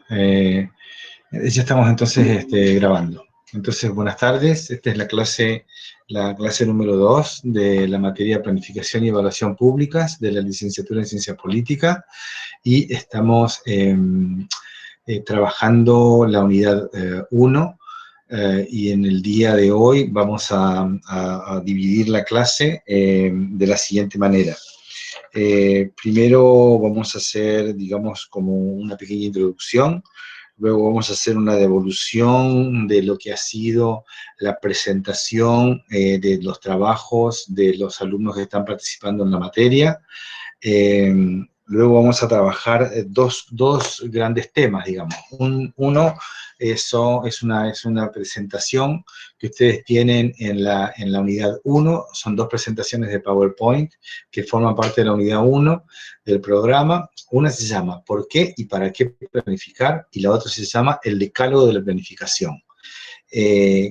Ya estamos entonces grabando. Entonces, buenas tardes. Esta es la clase número 2 de la materia Planificación y Evaluación Públicas de la licenciatura en Ciencia Política y estamos trabajando la unidad 1 y en el día de hoy vamos a dividir la clase de la siguiente manera. Primero vamos a hacer, digamos, como una pequeña introducción. Luego vamos a hacer una devolución de lo que ha sido la presentación de los trabajos de los alumnos que están participando en la materia. Luego vamos a trabajar dos grandes temas, digamos. Uno es una presentación que ustedes tienen en la unidad 1. Son dos presentaciones de PowerPoint que forman parte de la unidad 1 del programa. Una se llama ¿Por qué y para qué planificar? Y la otra se llama El decálogo de la planificación.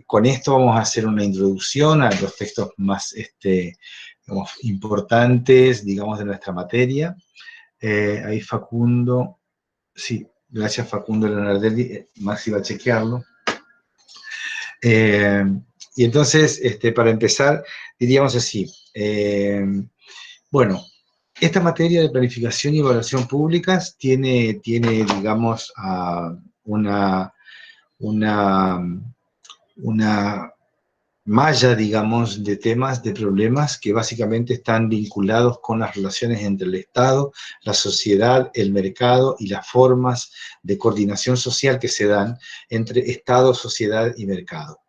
Con esto vamos a hacer una introducción a los textos más digamos, importantes, digamos, de nuestra materia. Ahí Facundo, sí, gracias Facundo Leonardelli, Maxi va a chequearlo. Y entonces, para empezar, diríamos así, bueno, esta materia de planificación y evaluación públicas tiene digamos, una malla, digamos, de temas, de problemas que básicamente están vinculados con las relaciones entre el Estado, la sociedad, el mercado y las formas de coordinación social que se dan entre Estado, sociedad y mercado.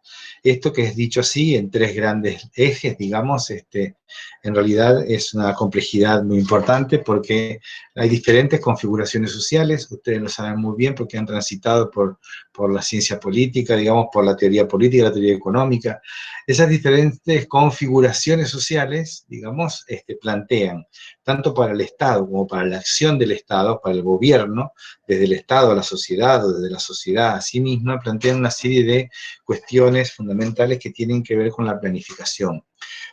Esto que es dicho así, en tres grandes ejes, digamos, en realidad es una complejidad muy importante porque hay diferentes configuraciones sociales, ustedes lo saben muy bien porque han transitado por la ciencia política, digamos, por la teoría política, la teoría económica. Esas diferentes configuraciones sociales, digamos, plantean, tanto para el Estado como para la acción del Estado, para el gobierno, desde el Estado a la sociedad o desde la sociedad a sí misma, plantean una serie de cuestiones fundamentales que tienen que ver con la planificación.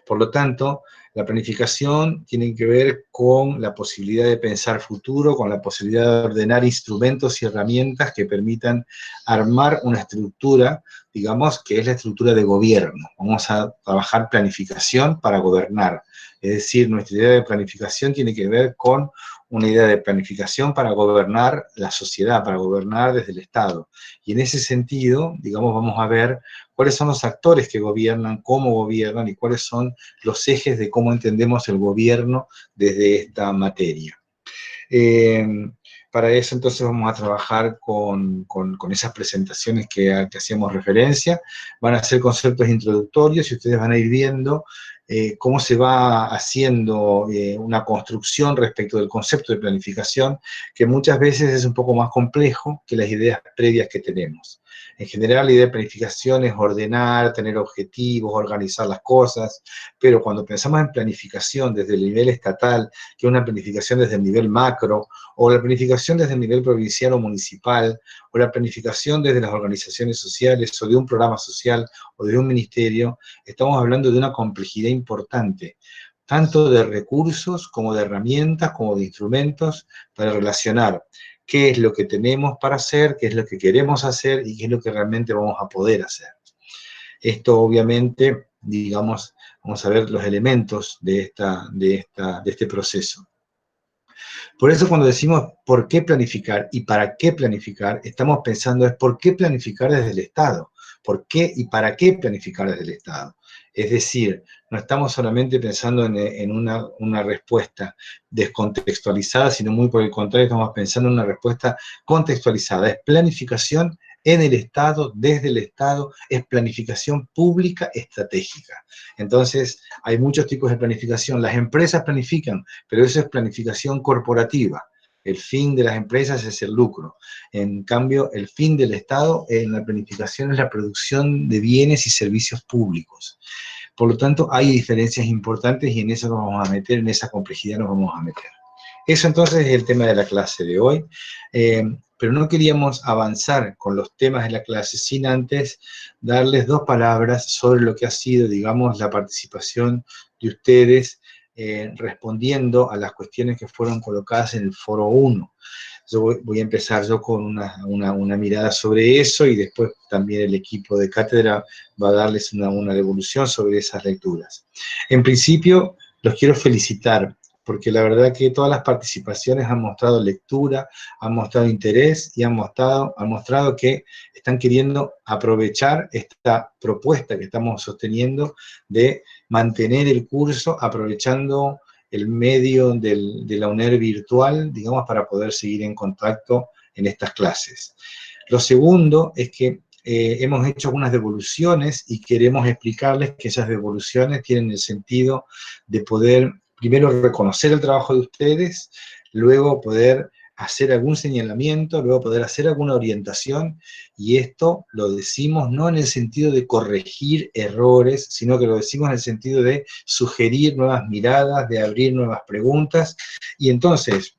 Por lo tanto, la planificación tiene que ver con la posibilidad de pensar futuro, con la posibilidad de ordenar instrumentos y herramientas que permitan armar una estructura, digamos, que es la estructura de gobierno. Vamos a trabajar planificación para gobernar. Es decir, nuestra idea de planificación tiene que ver con una idea de planificación para gobernar la sociedad, para gobernar desde el Estado. Y en ese sentido, digamos, vamos a ver cuáles son los actores que gobiernan, cómo gobiernan y cuáles son los ejes de cómo entendemos el gobierno desde esta materia. Para eso entonces vamos a trabajar con esas presentaciones que hacíamos referencia. Van a ser conceptos introductorios y ustedes van a ir viendo cómo se va haciendo una construcción respecto del concepto de planificación, que muchas veces es un poco más complejo que las ideas previas que tenemos. En general, la idea de planificación es ordenar, tener objetivos, organizar las cosas, pero cuando pensamos en planificación desde el nivel estatal, que es una planificación desde el nivel macro, o la planificación desde el nivel provincial o municipal, o la planificación desde las organizaciones sociales, o de un programa social, o de un ministerio, estamos hablando de una complejidad importante, tanto de recursos, como de herramientas, como de instrumentos, para relacionar qué es lo que tenemos para hacer, qué es lo que queremos hacer, y qué es lo que realmente vamos a poder hacer. Esto obviamente, digamos, vamos a ver los elementos de este proceso. Por eso cuando decimos por qué planificar y para qué planificar, estamos pensando es por qué planificar desde el Estado, por qué y para qué planificar desde el Estado. Es decir, no estamos solamente pensando en una respuesta descontextualizada, sino muy por el contrario, estamos pensando en una respuesta contextualizada. Es planificación en el Estado, desde el Estado, es planificación pública estratégica. Entonces, hay muchos tipos de planificación. Las empresas planifican, pero eso es planificación corporativa. El fin de las empresas es el lucro. En cambio, el fin del Estado en la planificación es la producción de bienes y servicios públicos. Por lo tanto, hay diferencias importantes y en eso nos vamos a meter, en esa complejidad nos vamos a meter. Eso entonces es el tema de la clase de hoy. Pero no queríamos avanzar con los temas de la clase sin antes darles dos palabras sobre lo que ha sido, digamos, la participación de ustedes respondiendo a las cuestiones que fueron colocadas en el foro 1. voy a empezar yo con una mirada sobre eso, y después también el equipo de cátedra va a darles una devolución sobre esas lecturas. En principio, los quiero felicitar, porque la verdad que todas las participaciones han mostrado lectura, han mostrado interés y han mostrado que están queriendo aprovechar esta propuesta que estamos sosteniendo de mantener el curso aprovechando el medio de la UNER virtual, digamos, para poder seguir en contacto en estas clases. Lo segundo es que hemos hecho algunas devoluciones y queremos explicarles que esas devoluciones tienen el sentido de poder, primero, reconocer el trabajo de ustedes, luego poder hacer algún señalamiento, luego poder hacer alguna orientación, y esto lo decimos no en el sentido de corregir errores, sino que lo decimos en el sentido de sugerir nuevas miradas, de abrir nuevas preguntas, y entonces,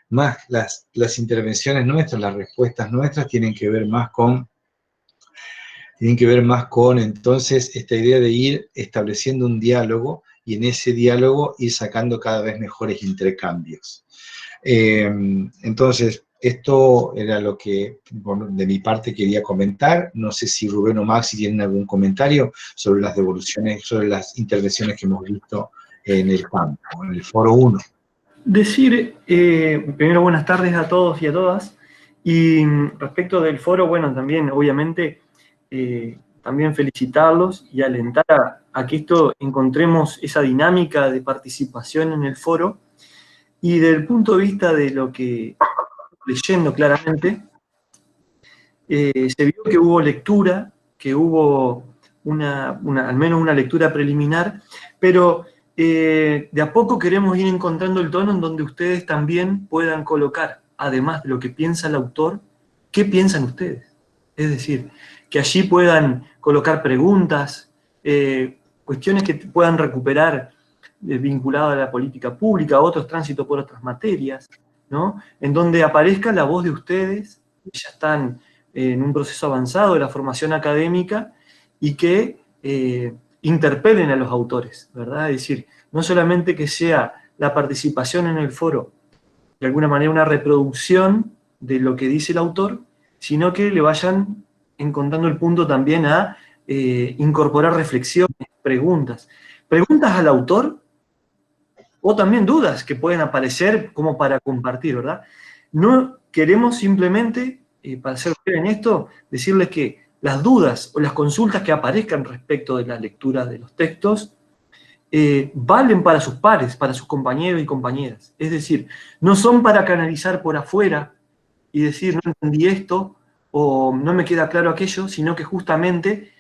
más las intervenciones nuestras, las respuestas nuestras tienen que ver más con entonces esta idea de ir estableciendo un diálogo, y en ese diálogo ir sacando cada vez mejores intercambios. Entonces, esto era lo que de mi parte quería comentar. No sé si Rubén o Maxi tienen algún comentario sobre las devoluciones, sobre las intervenciones que hemos visto en el campo, en el foro 1. Decir, primero buenas tardes a todos y a todas, y respecto del foro, bueno, también obviamente también felicitarlos y alentar a que encontremos esa dinámica de participación en el foro, y desde el punto de vista de lo que leyendo claramente, se vio que hubo lectura, que hubo al menos una lectura preliminar, pero de a poco queremos ir encontrando el tono en donde ustedes también puedan colocar, además de lo que piensa el autor, ¿qué piensan ustedes? Es decir, que allí puedan colocar preguntas, cuestiones que puedan recuperar vinculadas a la política pública, a otros tránsitos por otras materias, ¿no? En donde aparezca la voz de ustedes, que ya están en un proceso avanzado de la formación académica, y que interpelen a los autores, ¿verdad? Es decir, no solamente que sea la participación en el foro, de alguna manera una reproducción de lo que dice el autor, sino que le vayan encontrando el punto también a incorporar reflexiones, preguntas al autor, o también dudas que pueden aparecer como para compartir, ¿verdad? No queremos simplemente, para ser breve en esto, decirles que las dudas o las consultas que aparezcan respecto de la lectura de los textos valen para sus pares, para sus compañeros y compañeras. Es decir, no son para canalizar por afuera y decir no entendí esto o no me queda claro aquello, sino que justamente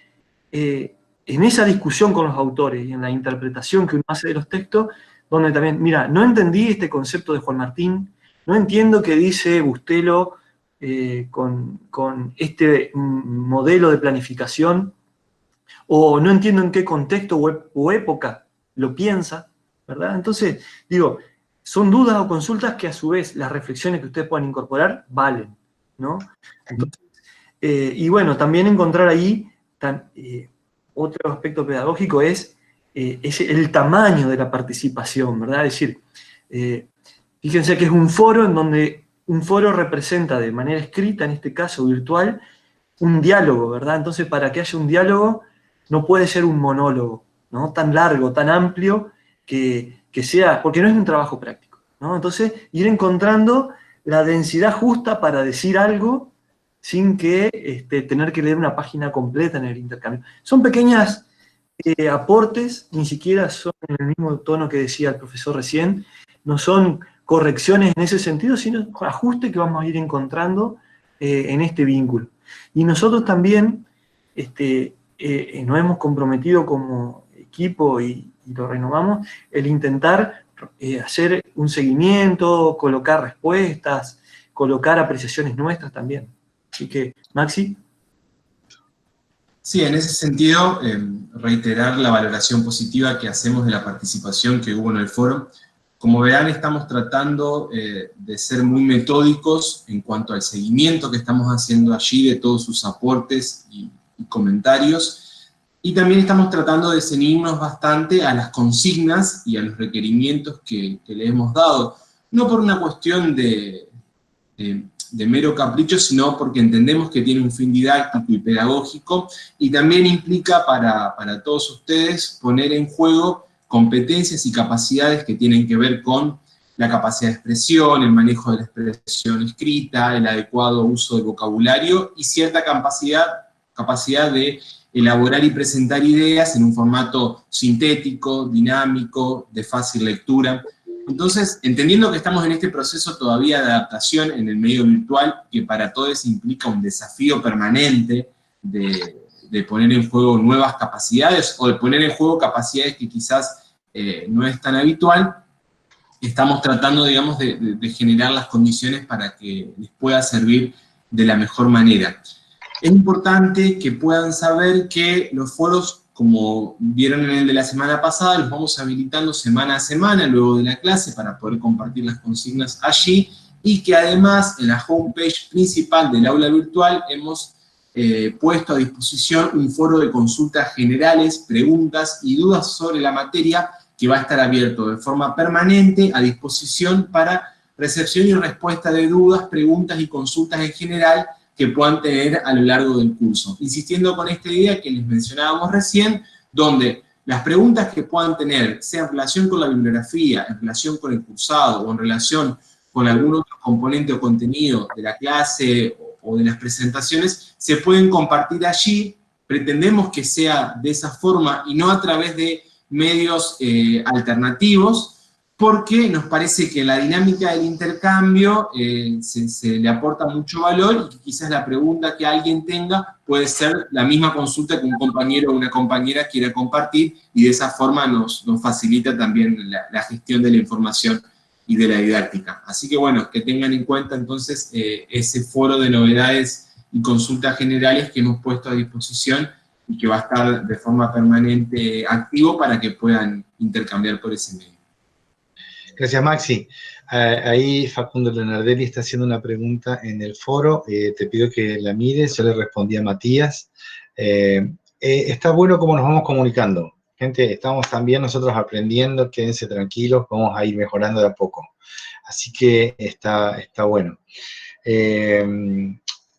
en esa discusión con los autores y en la interpretación que uno hace de los textos, donde también, mira, no entendí este concepto de Juan Martín, no entiendo qué dice Bustelo con este modelo de planificación, o no entiendo en qué contexto o época lo piensa, ¿verdad? Entonces, digo, son dudas o consultas que a su vez las reflexiones que ustedes puedan incorporar valen, ¿no? Entonces, y bueno, también encontrar ahí otro aspecto pedagógico es el tamaño de la participación, ¿verdad? Es decir, fíjense que es un foro en donde un foro representa de manera escrita, en este caso virtual, un diálogo, ¿verdad? Entonces, para que haya un diálogo, no puede ser un monólogo, ¿no? Tan largo, tan amplio, que sea, porque no es un trabajo práctico, ¿no? Entonces, ir encontrando la densidad justa para decir algo sin que tener que leer una página completa en el intercambio. Son pequeñas aportes, ni siquiera son en el mismo tono que decía el profesor recién, no son correcciones en ese sentido, sino ajustes que vamos a ir encontrando en este vínculo. Y nosotros también nos hemos comprometido como equipo y lo renovamos, el intentar hacer un seguimiento, colocar respuestas, colocar apreciaciones nuestras también. Así que, Maxi. Sí, en ese sentido, reiterar la valoración positiva que hacemos de la participación que hubo en el foro. Como verán, estamos tratando de ser muy metódicos en cuanto al seguimiento que estamos haciendo allí de todos sus aportes y comentarios, y también estamos tratando de ceñirnos bastante a las consignas y a los requerimientos que le hemos dado, no por una cuestión de de mero capricho, sino porque entendemos que tiene un fin didáctico y pedagógico, y también implica para todos ustedes poner en juego competencias y capacidades que tienen que ver con la capacidad de expresión, el manejo de la expresión escrita, el adecuado uso del vocabulario y cierta capacidad de elaborar y presentar ideas en un formato sintético, dinámico, de fácil lectura. Entonces, entendiendo que estamos en este proceso todavía de adaptación en el medio virtual, que para todos implica un desafío permanente de poner en juego nuevas capacidades o de poner en juego capacidades que quizás no es tan habitual, estamos tratando, digamos, de generar las condiciones para que les pueda servir de la mejor manera. Es importante que puedan saber que los foros, como vieron en el de la semana pasada, los vamos habilitando semana a semana luego de la clase para poder compartir las consignas allí, y que además en la homepage principal del aula virtual hemos puesto a disposición un foro de consultas generales, preguntas y dudas sobre la materia que va a estar abierto de forma permanente a disposición para recepción y respuesta de dudas, preguntas y consultas en general que puedan tener a lo largo del curso. Insistiendo con esta idea que les mencionábamos recién, donde las preguntas que puedan tener, sea en relación con la bibliografía, en relación con el cursado, o en relación con algún otro componente o contenido de la clase o de las presentaciones, se pueden compartir allí. Pretendemos que sea de esa forma y no a través de medios alternativos, porque nos parece que la dinámica del intercambio se le aporta mucho valor, y que quizás la pregunta que alguien tenga puede ser la misma consulta que un compañero o una compañera quiera compartir, y de esa forma nos facilita también la gestión de la información y de la didáctica. Así que bueno, que tengan en cuenta entonces ese foro de novedades y consultas generales que hemos puesto a disposición y que va a estar de forma permanente activo para que puedan intercambiar por ese medio. Gracias, Maxi. Ahí Facundo Leonardelli está haciendo una pregunta en el foro. Te pido que la mires. Yo le respondí a Matías. Está bueno cómo nos vamos comunicando. Gente, estamos también nosotros aprendiendo. Quédense tranquilos, vamos a ir mejorando de a poco. Así que está bueno.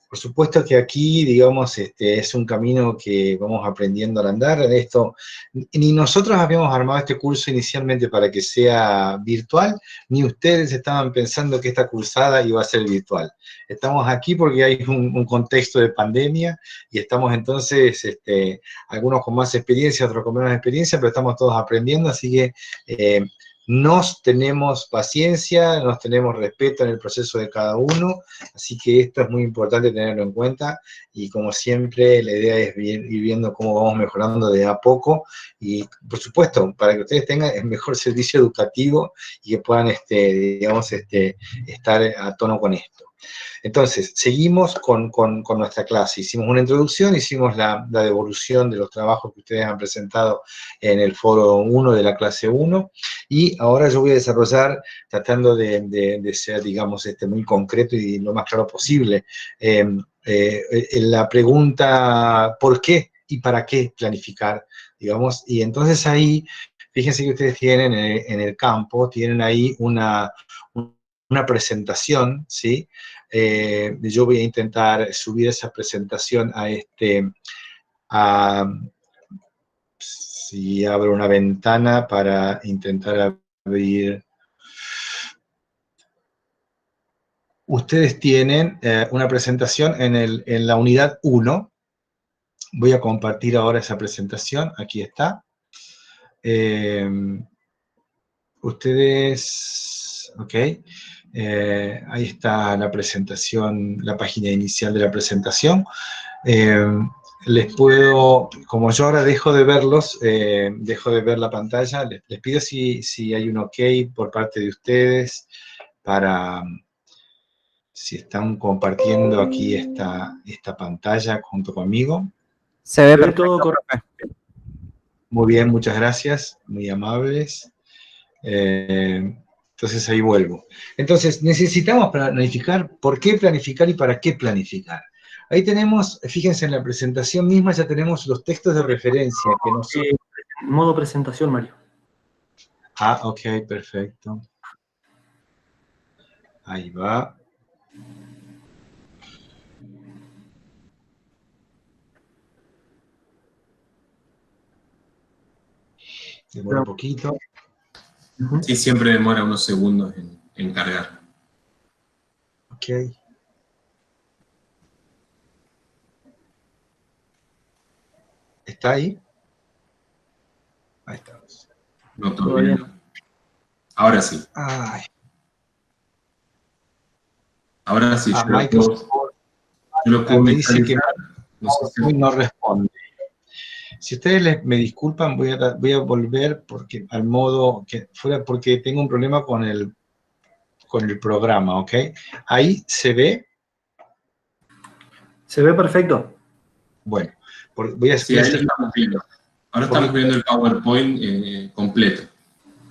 Por supuesto que aquí, digamos, es un camino que vamos aprendiendo al andar. Esto, ni nosotros habíamos armado este curso inicialmente para que sea virtual, ni ustedes estaban pensando que esta cursada iba a ser virtual. Estamos aquí porque hay un contexto de pandemia, y estamos entonces, algunos con más experiencia, otros con menos experiencia, pero estamos todos aprendiendo, así que nos tenemos paciencia, nos tenemos respeto en el proceso de cada uno, así que esto es muy importante tenerlo en cuenta, y como siempre la idea es ir viendo cómo vamos mejorando de a poco, y por supuesto, para que ustedes tengan el mejor servicio educativo y que puedan, digamos, estar a tono con esto. Entonces, seguimos con nuestra clase. Hicimos una introducción, hicimos la devolución de los trabajos que ustedes han presentado en el foro 1 de la clase 1, y ahora yo voy a desarrollar, tratando de ser, digamos, muy concreto y lo más claro posible, la pregunta ¿por qué y para qué planificar? Digamos, y entonces ahí, fíjense que ustedes tienen en el campo, tienen ahí una presentación, ¿sí? Yo voy a intentar subir esa presentación si abro una ventana para intentar abrir. Ustedes tienen una presentación en la unidad 1. Voy a compartir ahora esa presentación. Aquí está. Ustedes, ok. Ahí está la presentación, la página inicial de la presentación. Les puedo, como yo ahora dejo de verlos, dejo de ver la pantalla, les pido si hay un ok por parte de ustedes para, si están compartiendo aquí esta pantalla junto conmigo. Se ve perfecto, todo correcto. Muy bien, muchas gracias, muy amables. Entonces ahí vuelvo. Entonces, necesitamos planificar. ¿Por qué planificar y para qué planificar? Ahí tenemos, fíjense en la presentación misma, ya tenemos los textos de referencia que nosotros... modo presentación, Mario. Ah, ok, perfecto. Ahí va. Demora un poquito. Sí, siempre demora unos segundos en cargar. Ok. ¿Está ahí? Ahí estamos. No, todavía no. Ahora sí. Ay. Ahora sí, yo Microsoft lo puedo me dice que no sé si... no responde. Si ustedes me disculpan, voy a volver porque al modo que fuera, porque tengo un problema con el programa, ¿ok? Ahí se ve. Se ve perfecto. Bueno, voy a Sí, ahí lo estamos viendo. Ahora estamos viendo el PowerPoint completo.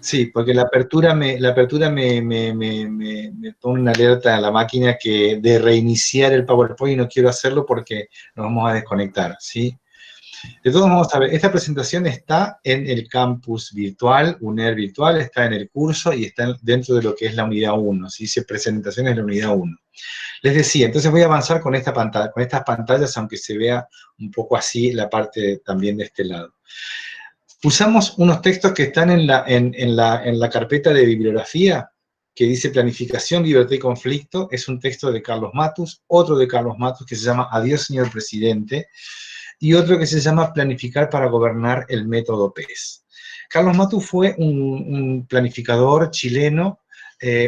Sí, porque la apertura me pone una alerta a la máquina de reiniciar el PowerPoint y no quiero hacerlo porque nos vamos a desconectar, ¿sí? De todos modos, a ver, esta presentación está en el campus virtual, UNER virtual, está en el curso y está dentro de lo que es la unidad 1, ¿sí? Dice presentaciones de la unidad 1. Les decía, entonces voy a avanzar con esta pantalla, con estas pantallas, aunque se vea un poco así la parte también de este lado. Usamos unos textos que están en la carpeta de bibliografía, que dice Planificación, Libertad y Conflicto. Es un texto de Carlos Matus, otro de Carlos Matus que se llama Adiós, señor presidente, y otro que se llama Planificar para gobernar el método PES. Carlos Matus fue un planificador chileno,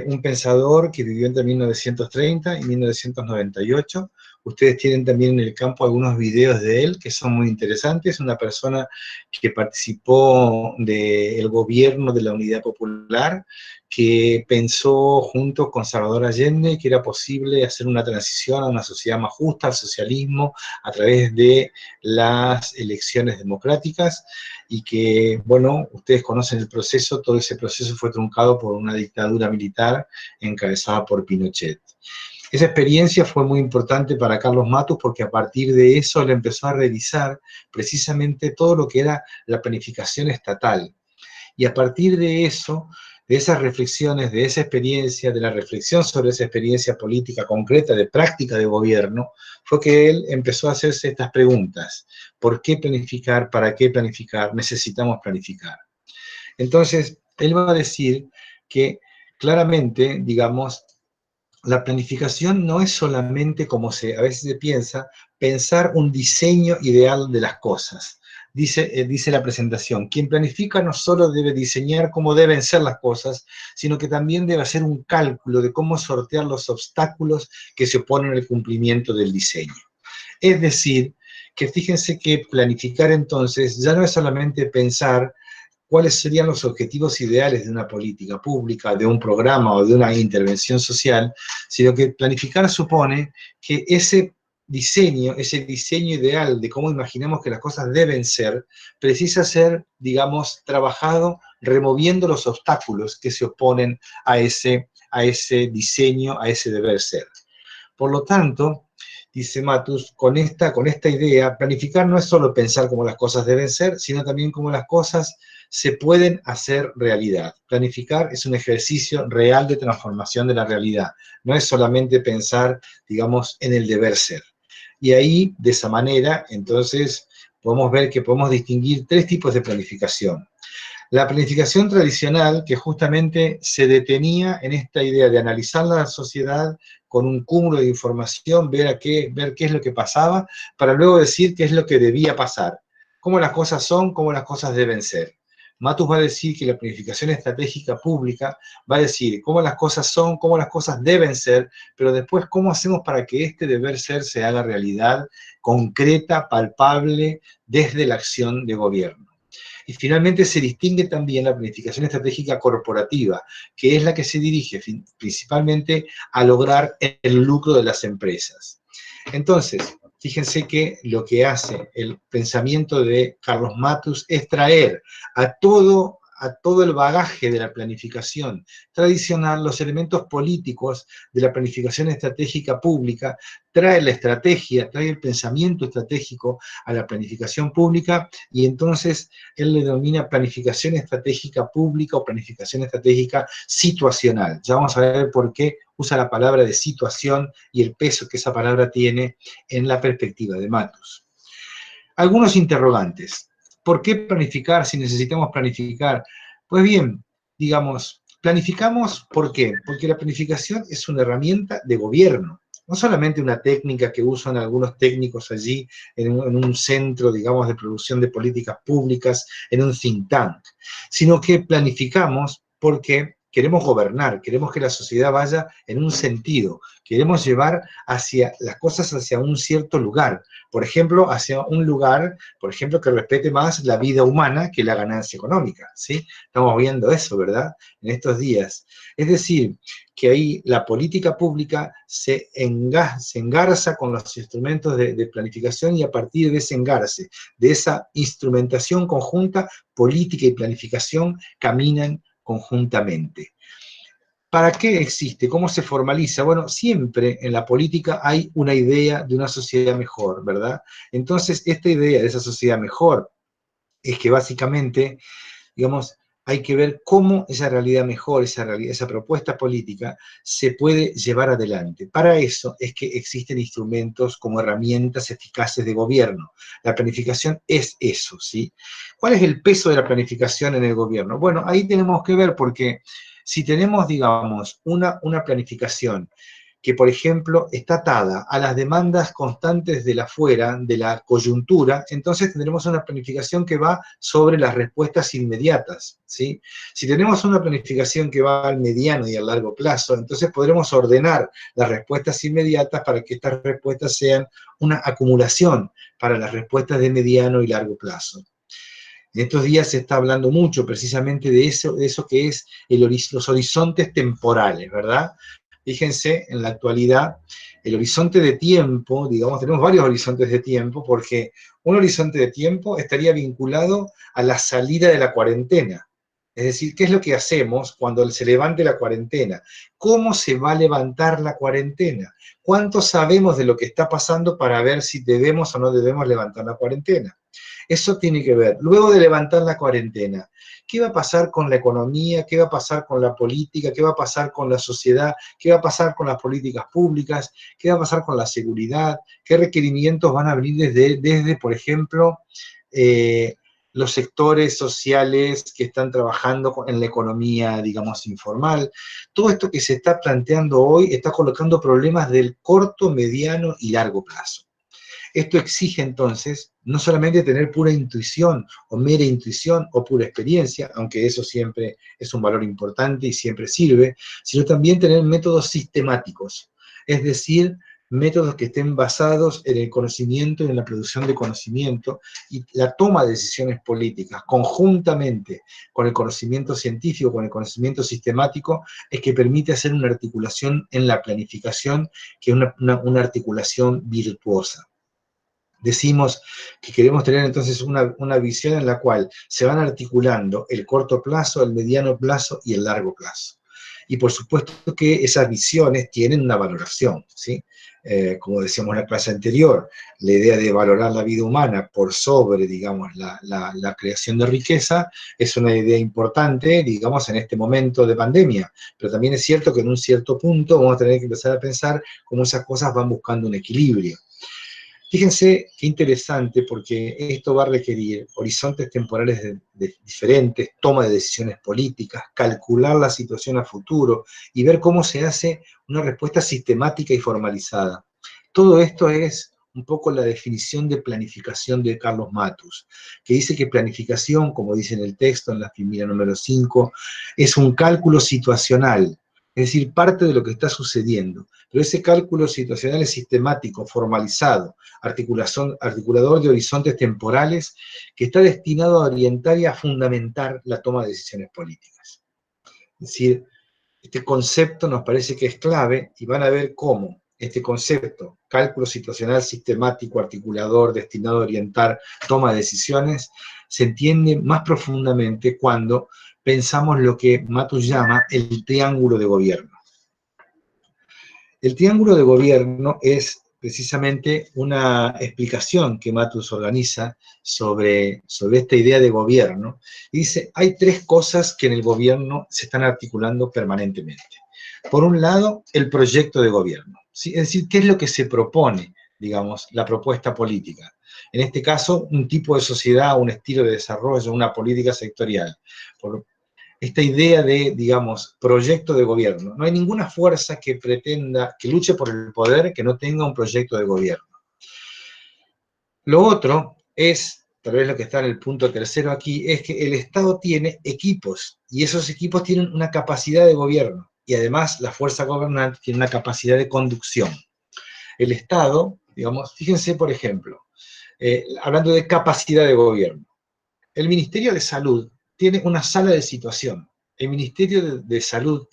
un pensador que vivió entre 1930 y 1998. Ustedes tienen también en el campo algunos videos de él que son muy interesantes. Una persona que participó del gobierno de la Unidad Popular, que pensó junto con Salvador Allende que era posible hacer una transición a una sociedad más justa, al socialismo, a través de las elecciones democráticas, y que, bueno, ustedes conocen el proceso, todo ese proceso fue truncado por una dictadura militar encabezada por Pinochet. Esa experiencia fue muy importante para Carlos Matus porque a partir de eso él empezó a revisar precisamente todo lo que era la planificación estatal. Y a partir de eso, de esas reflexiones, de esa experiencia, de la reflexión sobre esa experiencia política concreta, de práctica de gobierno, fue que él empezó a hacerse estas preguntas. ¿Por qué planificar? ¿Para qué planificar? Necesitamos planificar. Entonces, él va a decir que claramente, digamos, la planificación no es solamente, como a veces se piensa, pensar un diseño ideal de las cosas. Dice la presentación, quien planifica no solo debe diseñar cómo deben ser las cosas, sino que también debe hacer un cálculo de cómo sortear los obstáculos que se oponen al cumplimiento del diseño. Es decir, que fíjense que planificar entonces ya no es solamente pensar cuáles serían los objetivos ideales de una política pública, de un programa o de una intervención social, sino que planificar supone que ese diseño ideal de cómo imaginamos que las cosas deben ser, precisa ser, digamos, trabajado removiendo los obstáculos que se oponen a ese diseño, a ese deber ser. Por lo tanto, dice Matus, con esta idea, planificar no es solo pensar cómo las cosas deben ser, sino también cómo las cosas se pueden hacer realidad. Planificar es un ejercicio real de transformación de la realidad. No es solamente pensar, digamos, en el deber ser. Y ahí, de esa manera, entonces, podemos ver que podemos distinguir tres tipos de planificación. La planificación tradicional, que justamente se detenía en esta idea de analizar la sociedad con un cúmulo de información, ver qué es lo que pasaba, para luego decir qué es lo que debía pasar, cómo las cosas son, cómo las cosas deben ser. Matus va a decir que la planificación estratégica pública va a decir cómo las cosas son, cómo las cosas deben ser, pero después cómo hacemos para que este deber ser se haga realidad concreta, palpable, desde la acción de gobierno. Y finalmente se distingue también la planificación estratégica corporativa, que es la que se dirige principalmente a lograr el lucro de las empresas. Entonces, fíjense que lo que hace el pensamiento de Carlos Matus es traer a todo el bagaje de la planificación tradicional, los elementos políticos de la planificación estratégica pública, trae la estrategia, trae el pensamiento estratégico a la planificación pública, y entonces él le denomina planificación estratégica pública o planificación estratégica situacional. Ya vamos a ver por qué usa la palabra de situación y el peso que esa palabra tiene en la perspectiva de Matus. Algunos interrogantes. ¿por qué planificar si necesitamos planificar? Pues bien, digamos, planificamos, ¿por qué? Porque la planificación es una herramienta de gobierno, no solamente una técnica que usan algunos técnicos allí en un centro, digamos, de producción de políticas públicas, en un think tank, sino que planificamos porque queremos gobernar, queremos que la sociedad vaya en un sentido, queremos llevar las cosas hacia un cierto lugar, por ejemplo, hacia un lugar, por ejemplo, que respete más la vida humana que la ganancia económica, ¿sí? Estamos viendo eso, ¿verdad?, en estos días. Es decir, que ahí la política pública se engarza con los instrumentos de planificación y a partir de ese engarce, de esa instrumentación conjunta, política y planificación caminan conjuntamente. ¿Para qué existe? ¿Cómo se formaliza? Bueno, siempre en la política hay una idea de una sociedad mejor, ¿verdad? Entonces, esta idea de esa sociedad mejor es que básicamente, digamos, hay que ver cómo esa realidad mejor, esa propuesta política se puede llevar adelante. Para eso es que existen instrumentos como herramientas eficaces de gobierno. La planificación es eso, ¿sí? ¿Cuál es el peso de la planificación en el gobierno? Bueno, ahí tenemos que ver porque si tenemos, digamos, una planificación que, por ejemplo, está atada a las demandas constantes de la afuera, de la coyuntura, entonces tendremos una planificación que va sobre las respuestas inmediatas, ¿sí? Si tenemos una planificación que va al mediano y al largo plazo, entonces podremos ordenar las respuestas inmediatas para que estas respuestas sean una acumulación para las respuestas de mediano y largo plazo. En estos días se está hablando mucho precisamente de eso que es los horizontes temporales, ¿verdad? Fíjense, en la actualidad, el horizonte de tiempo, digamos, tenemos varios horizontes de tiempo, porque un horizonte de tiempo estaría vinculado a la salida de la cuarentena. Es decir, ¿qué es lo que hacemos cuando se levante la cuarentena? ¿Cómo se va a levantar la cuarentena? ¿Cuánto sabemos de lo que está pasando para ver si debemos o no debemos levantar la cuarentena? Eso tiene que ver. Luego de levantar la cuarentena, ¿qué va a pasar con la economía? ¿Qué va a pasar con la política? ¿Qué va a pasar con la sociedad? ¿Qué va a pasar con las políticas públicas? ¿Qué va a pasar con la seguridad? ¿Qué requerimientos van a venir desde por ejemplo, los sectores sociales que están trabajando en la economía, digamos, informal? Todo esto que se está planteando hoy está colocando problemas del corto, mediano y largo plazo. Esto exige entonces no solamente tener pura intuición o mera intuición o pura experiencia, aunque eso siempre es un valor importante y siempre sirve, sino también tener métodos sistemáticos, es decir, métodos que estén basados en el conocimiento y en la producción de conocimiento y la toma de decisiones políticas conjuntamente con el conocimiento científico, con el conocimiento sistemático, es que permite hacer una articulación en la planificación que es una articulación virtuosa. Decimos que queremos tener entonces una visión en la cual se van articulando el corto plazo, el mediano plazo y el largo plazo. Y por supuesto que esas visiones tienen una valoración, ¿sí? Como decíamos en la clase anterior, la idea de valorar la vida humana por sobre, digamos, la creación de riqueza es una idea importante, digamos, en este momento de pandemia. Pero también es cierto que en un cierto punto vamos a tener que empezar a pensar cómo esas cosas van buscando un equilibrio. Fíjense qué interesante, porque esto va a requerir horizontes temporales diferentes, toma de decisiones políticas, calcular la situación a futuro y ver cómo se hace una respuesta sistemática y formalizada. Todo esto es un poco la definición de planificación de Carlos Matus, que dice que planificación, como dice en el texto, en la primera número 5, es un cálculo situacional, es decir, parte de lo que está sucediendo. Pero ese cálculo situacional es sistemático, formalizado, articulador de horizontes temporales, que está destinado a orientar y a fundamentar la toma de decisiones políticas. Es decir, este concepto nos parece que es clave y van a ver cómo este concepto, cálculo situacional sistemático, articulador, destinado a orientar toma de decisiones, se entiende más profundamente cuando pensamos lo que Matus llama el triángulo de gobierno. El triángulo de gobierno es precisamente una explicación que Matus organiza sobre esta idea de gobierno. Y dice, hay tres cosas que en el gobierno se están articulando permanentemente. Por un lado, el proyecto de gobierno, ¿sí? Es decir, ¿qué es lo que se propone digamos, la propuesta política. En este caso, un tipo de sociedad, un estilo de desarrollo, una política sectorial. Por esta idea de, digamos, proyecto de gobierno. No hay ninguna fuerza que pretenda, que luche por el poder, que no tenga un proyecto de gobierno. Lo otro es, tal vez lo que está en el punto tercero aquí, es que el Estado tiene equipos, y esos equipos tienen una capacidad de gobierno, y además la fuerza gobernante tiene una capacidad de conducción. El Estado, digamos, fíjense por ejemplo, hablando de capacidad de gobierno, el Ministerio de Salud tiene una sala de situación. El Ministerio de Salud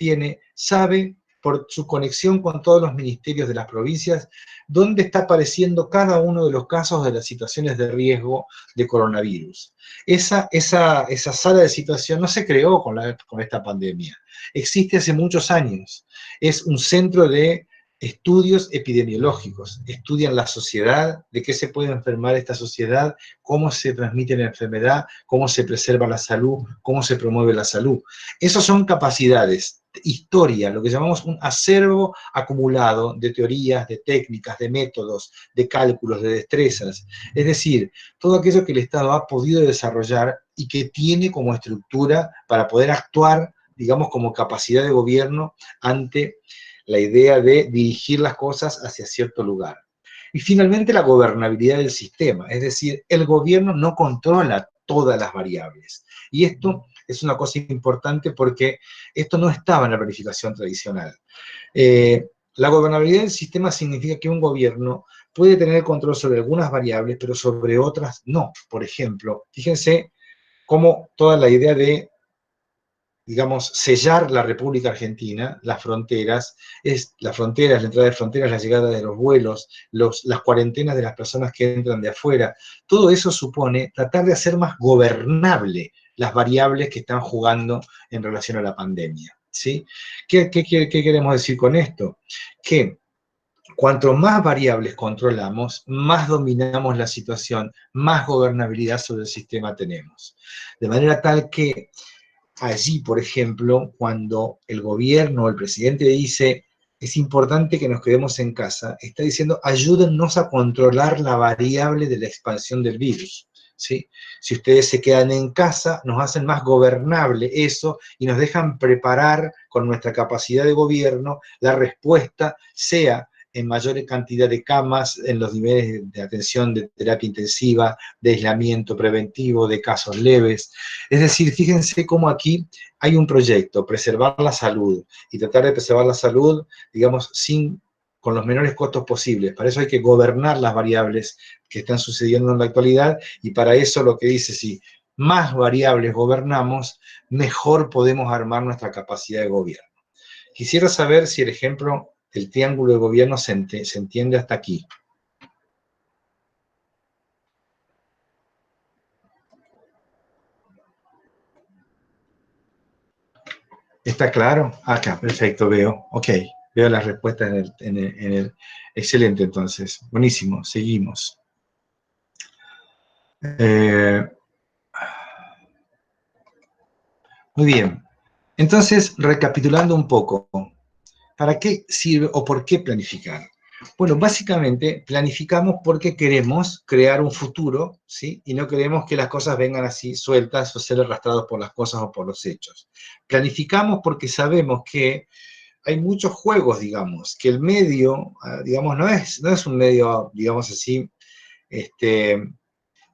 sabe por su conexión con todos los ministerios de las provincias dónde está apareciendo cada uno de los casos de las situaciones de riesgo de coronavirus. Esa sala de situación no se creó con esta pandemia. Existe hace muchos años. Es un centro de estudios epidemiológicos, estudian la sociedad, de qué se puede enfermar esta sociedad, cómo se transmite la enfermedad, cómo se preserva la salud, cómo se promueve la salud. Esas son capacidades, historia, lo que llamamos un acervo acumulado de teorías, de técnicas, de métodos, de cálculos, de destrezas. Es decir, todo aquello que el Estado ha podido desarrollar y que tiene como estructura para poder actuar, digamos, como capacidad de gobierno ante la idea de dirigir las cosas hacia cierto lugar. Y finalmente la gobernabilidad del sistema, es decir, el gobierno no controla todas las variables. Y esto es una cosa importante porque esto no estaba en la planificación tradicional. La gobernabilidad del sistema significa que un gobierno puede tener control sobre algunas variables, pero sobre otras no. Por ejemplo, fíjense cómo toda la idea de, digamos, sellar la República Argentina, las fronteras, la entrada de fronteras, la llegada de los vuelos, las cuarentenas de las personas que entran de afuera, todo eso supone tratar de hacer más gobernable las variables que están jugando en relación a la pandemia, ¿sí? ¿Qué queremos decir con esto? Que cuanto más variables controlamos, más dominamos la situación, más gobernabilidad sobre el sistema tenemos. De manera tal que allí, por ejemplo, cuando el gobierno o el presidente dice es importante que nos quedemos en casa, está diciendo ayúdennos a controlar la variable de la expansión del virus, ¿sí? Si ustedes se quedan en casa, nos hacen más gobernable eso y nos dejan preparar con nuestra capacidad de gobierno la respuesta, sea en mayor cantidad de camas, en los niveles de atención de terapia intensiva, de aislamiento preventivo, de casos leves. Es decir, fíjense cómo aquí hay un proyecto, preservar la salud, y tratar de preservar la salud, digamos, con los menores costos posibles. Para eso hay que gobernar las variables que están sucediendo en la actualidad, y para eso lo que dice, si más variables gobernamos, mejor podemos armar nuestra capacidad de gobierno. Quisiera saber si el ejemplo del triángulo de gobierno se entiende hasta aquí. ¿Está claro? Acá, perfecto, veo. Ok, veo las respuestas en el... Excelente, entonces. Buenísimo, seguimos. Muy bien. Entonces, recapitulando un poco, ¿para qué sirve o por qué planificar? Bueno, básicamente planificamos porque queremos crear un futuro, ¿sí? Y no queremos que las cosas vengan así sueltas o ser arrastrados por las cosas o por los hechos. Planificamos porque sabemos que hay muchos juegos, digamos, que el medio, digamos, no es un medio, digamos así,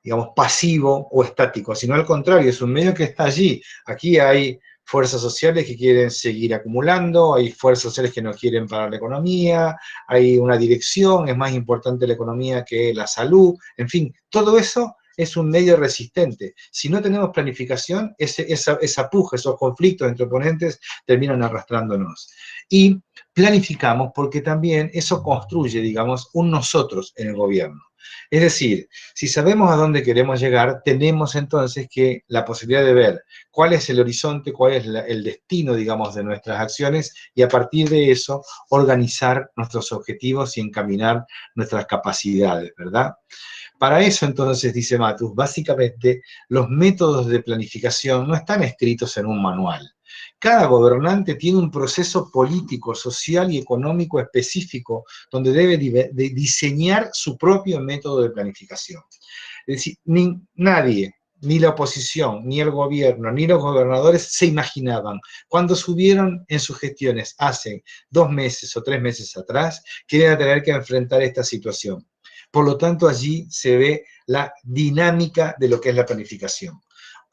digamos, pasivo o estático, sino al contrario, es un medio que está allí. Aquí hay fuerzas sociales que quieren seguir acumulando, hay fuerzas sociales que no quieren parar la economía, hay una dirección, es más importante la economía que la salud, en fin, todo eso es un medio resistente. Si no tenemos planificación, esa puja, esos conflictos entre oponentes terminan arrastrándonos. Y planificamos porque también eso construye, digamos, un nosotros en el gobierno. Es decir, si sabemos a dónde queremos llegar, tenemos entonces que la posibilidad de ver cuál es el horizonte, cuál es el destino, digamos, de nuestras acciones, y a partir de eso organizar nuestros objetivos y encaminar nuestras capacidades, ¿verdad? Para eso, entonces, dice Matus, básicamente los métodos de planificación no están escritos en un manual. Cada gobernante tiene un proceso político, social y económico específico donde debe de diseñar su propio método de planificación. Es decir, nadie, ni la oposición, ni el gobierno, ni los gobernadores se imaginaban, cuando subieron en sus gestiones hace 2 meses o 3 meses atrás, que iban a tener que enfrentar esta situación. Por lo tanto, allí se ve la dinámica de lo que es la planificación.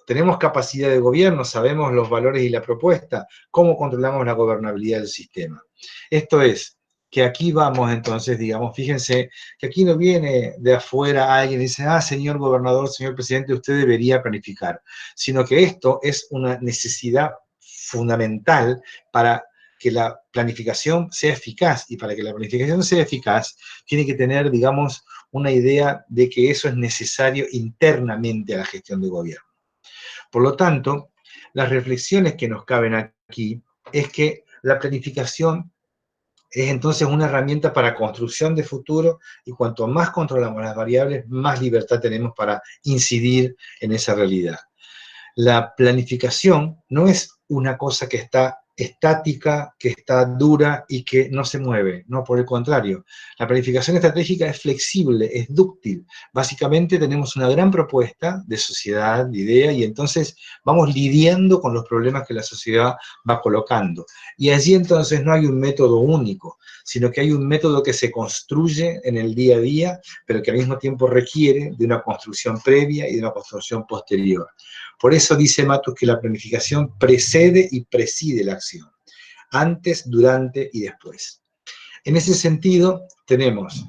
Tenemos capacidad de gobierno, sabemos los valores y la propuesta, cómo controlamos la gobernabilidad del sistema. Esto es, que aquí vamos entonces, digamos, fíjense, que aquí no viene de afuera alguien y dice, señor gobernador, señor presidente, usted debería planificar, sino que esto es una necesidad fundamental para que la planificación sea eficaz, y para que la planificación sea eficaz, tiene que tener, digamos, una idea de que eso es necesario internamente a la gestión de gobierno. Por lo tanto, las reflexiones que nos caben aquí es que la planificación es entonces una herramienta para construcción de futuro, y cuanto más controlamos las variables, más libertad tenemos para incidir en esa realidad. La planificación no es una cosa que está estática, que está dura y que no se mueve. No, por el contrario. La planificación estratégica es flexible, es dúctil. Básicamente tenemos una gran propuesta de sociedad, de idea, y entonces vamos lidiando con los problemas que la sociedad va colocando. Y allí entonces no hay un método único, sino que hay un método que se construye en el día a día, pero que al mismo tiempo requiere de una construcción previa y de una construcción posterior. Por eso dice Matus que la planificación precede y preside la acción, antes, durante y después. En ese sentido, tenemos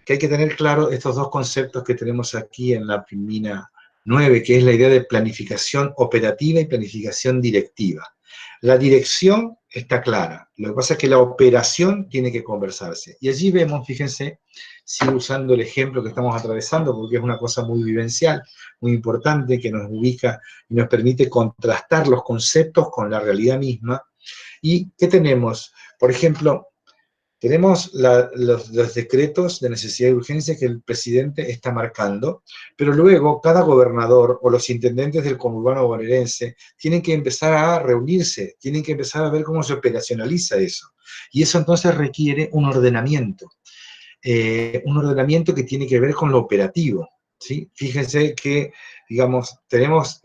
que hay que tener claro estos dos conceptos que tenemos aquí en la primina 9, que es la idea de planificación operativa y planificación directiva. La dirección está clara, lo que pasa es que la operación tiene que conversarse. Y allí vemos, fíjense, sigo usando el ejemplo que estamos atravesando porque es una cosa muy vivencial, muy importante, que nos ubica y nos permite contrastar los conceptos con la realidad misma. ¿Y qué tenemos? Por ejemplo, tenemos los decretos de necesidad y urgencia que el presidente está marcando, pero luego cada gobernador o los intendentes del conurbano bonaerense tienen que empezar a reunirse, tienen que empezar a ver cómo se operacionaliza eso. Y eso entonces requiere un ordenamiento que tiene que ver con lo operativo, ¿sí? Fíjense que, digamos, tenemos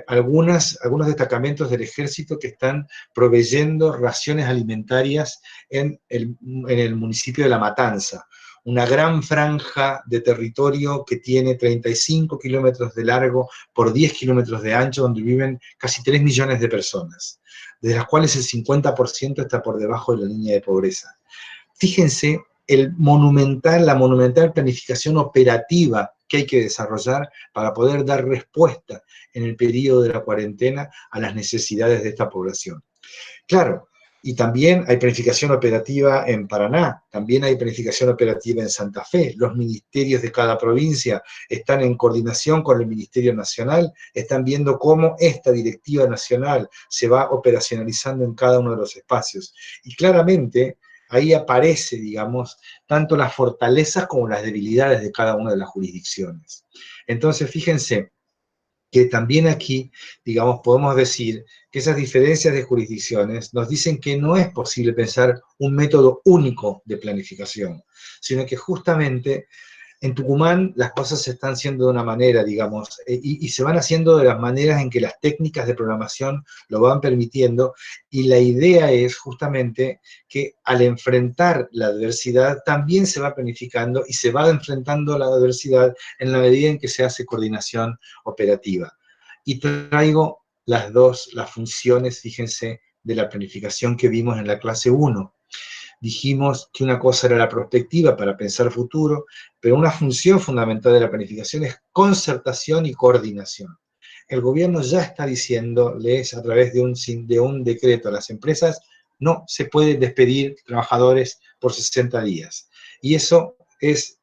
algunos destacamentos del ejército que están proveyendo raciones alimentarias en el municipio de La Matanza, una gran franja de territorio que tiene 35 kilómetros de largo por 10 kilómetros de ancho, donde viven casi 3 millones de personas, de las cuales el 50% está por debajo de la línea de pobreza. Fíjense la monumental planificación operativa que hay que desarrollar para poder dar respuesta en el periodo de la cuarentena a las necesidades de esta población. Claro, y también hay planificación operativa en Paraná, también hay planificación operativa en Santa Fe. Los ministerios de cada provincia están en coordinación con el Ministerio Nacional, están viendo cómo esta directiva nacional se va operacionalizando en cada uno de los espacios. Y claramente ahí aparece, digamos, tanto las fortalezas como las debilidades de cada una de las jurisdicciones. Entonces, fíjense que también aquí, digamos, podemos decir que esas diferencias de jurisdicciones nos dicen que no es posible pensar un método único de planificación, sino que justamente en Tucumán las cosas se están haciendo de una manera, digamos, y se van haciendo de las maneras en que las técnicas de programación lo van permitiendo, y la idea es justamente que al enfrentar la adversidad también se va planificando y se va enfrentando la adversidad en la medida en que se hace coordinación operativa. Y traigo las funciones, fíjense, de la planificación que vimos en la clase 1. Dijimos que una cosa era la prospectiva para pensar futuro, pero una función fundamental de la planificación es concertación y coordinación. El gobierno ya está diciéndoles a través de un decreto a las empresas, no se pueden despedir trabajadores por 60 días. Y eso es,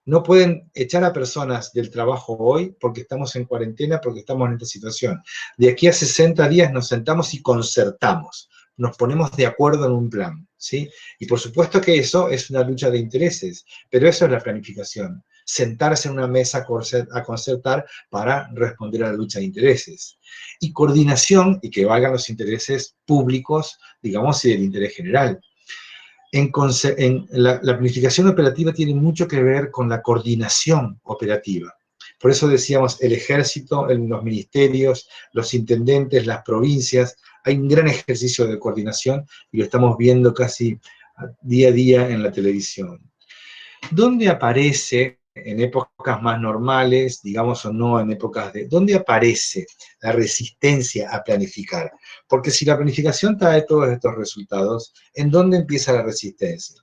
no pueden echar a personas del trabajo hoy porque estamos en cuarentena, porque estamos en esta situación. De aquí a 60 días nos sentamos y concertamos, nos ponemos de acuerdo en un plan, ¿sí? Y por supuesto que eso es una lucha de intereses, pero eso es la planificación. sentarse en una mesa a concertar para responder a la lucha de intereses. Y coordinación, y que valgan los intereses públicos, digamos, y del interés general. La planificación operativa tiene mucho que ver con la coordinación operativa. Por eso decíamos, el ejército, los ministerios, los intendentes, las provincias, hay un gran ejercicio de coordinación y lo estamos viendo casi día a día en la televisión. ¿Dónde aparece, en épocas más normales, digamos o no en épocas dónde aparece la resistencia a planificar? Porque si la planificación trae todos estos resultados, ¿en dónde empieza la resistencia?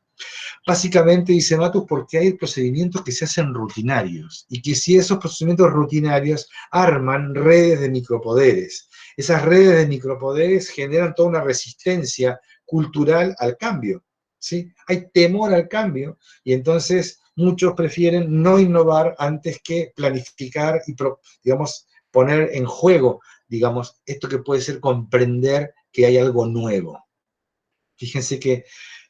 Básicamente, dice Matus, porque hay procedimientos que se hacen rutinarios, y que si esos procedimientos rutinarios arman redes de micropoderes. Esas redes de micropoderes generan toda una resistencia cultural al cambio, ¿sí? Hay temor al cambio, y entonces muchos prefieren no innovar antes que planificar y, digamos, poner en juego, digamos, esto que puede ser comprender que hay algo nuevo. Fíjense que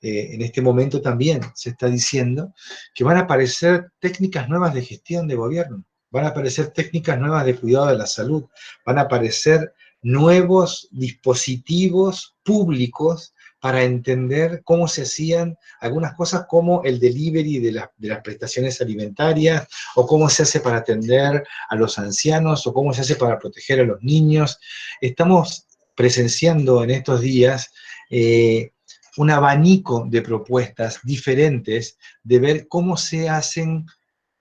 en este momento también se está diciendo que van a aparecer técnicas nuevas de gestión de gobierno, van a aparecer técnicas nuevas de cuidado de la salud, van a aparecer nuevos dispositivos públicos para entender cómo se hacían algunas cosas como el delivery de las prestaciones alimentarias, o cómo se hace para atender a los ancianos, o cómo se hace para proteger a los niños. Estamos presenciando en estos días un abanico de propuestas diferentes de ver cómo se hacen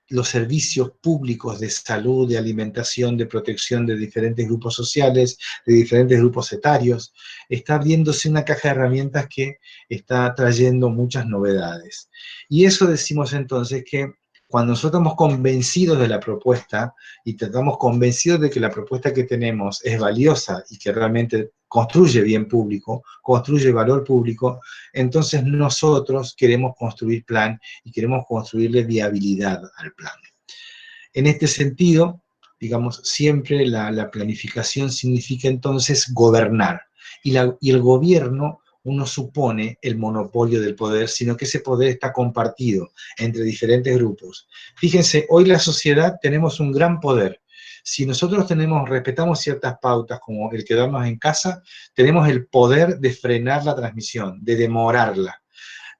los servicios públicos de salud, de alimentación, de protección de diferentes grupos sociales, de diferentes grupos etarios. Está abriéndose una caja de herramientas que está trayendo muchas novedades. Y eso decimos entonces que cuando nosotros estamos convencidos de la propuesta y estamos convencidos de que la propuesta que tenemos es valiosa y que realmente construye bien público, construye valor público, entonces nosotros queremos construir plan y queremos construirle viabilidad al plan. En este sentido, digamos, siempre la planificación significa entonces gobernar. Y el gobierno, uno supone el monopolio del poder, sino que ese poder está compartido entre diferentes grupos. Fíjense, hoy la sociedad tenemos un gran poder. Si nosotros respetamos ciertas pautas, como el quedarnos en casa, tenemos el poder de frenar la transmisión, de demorarla.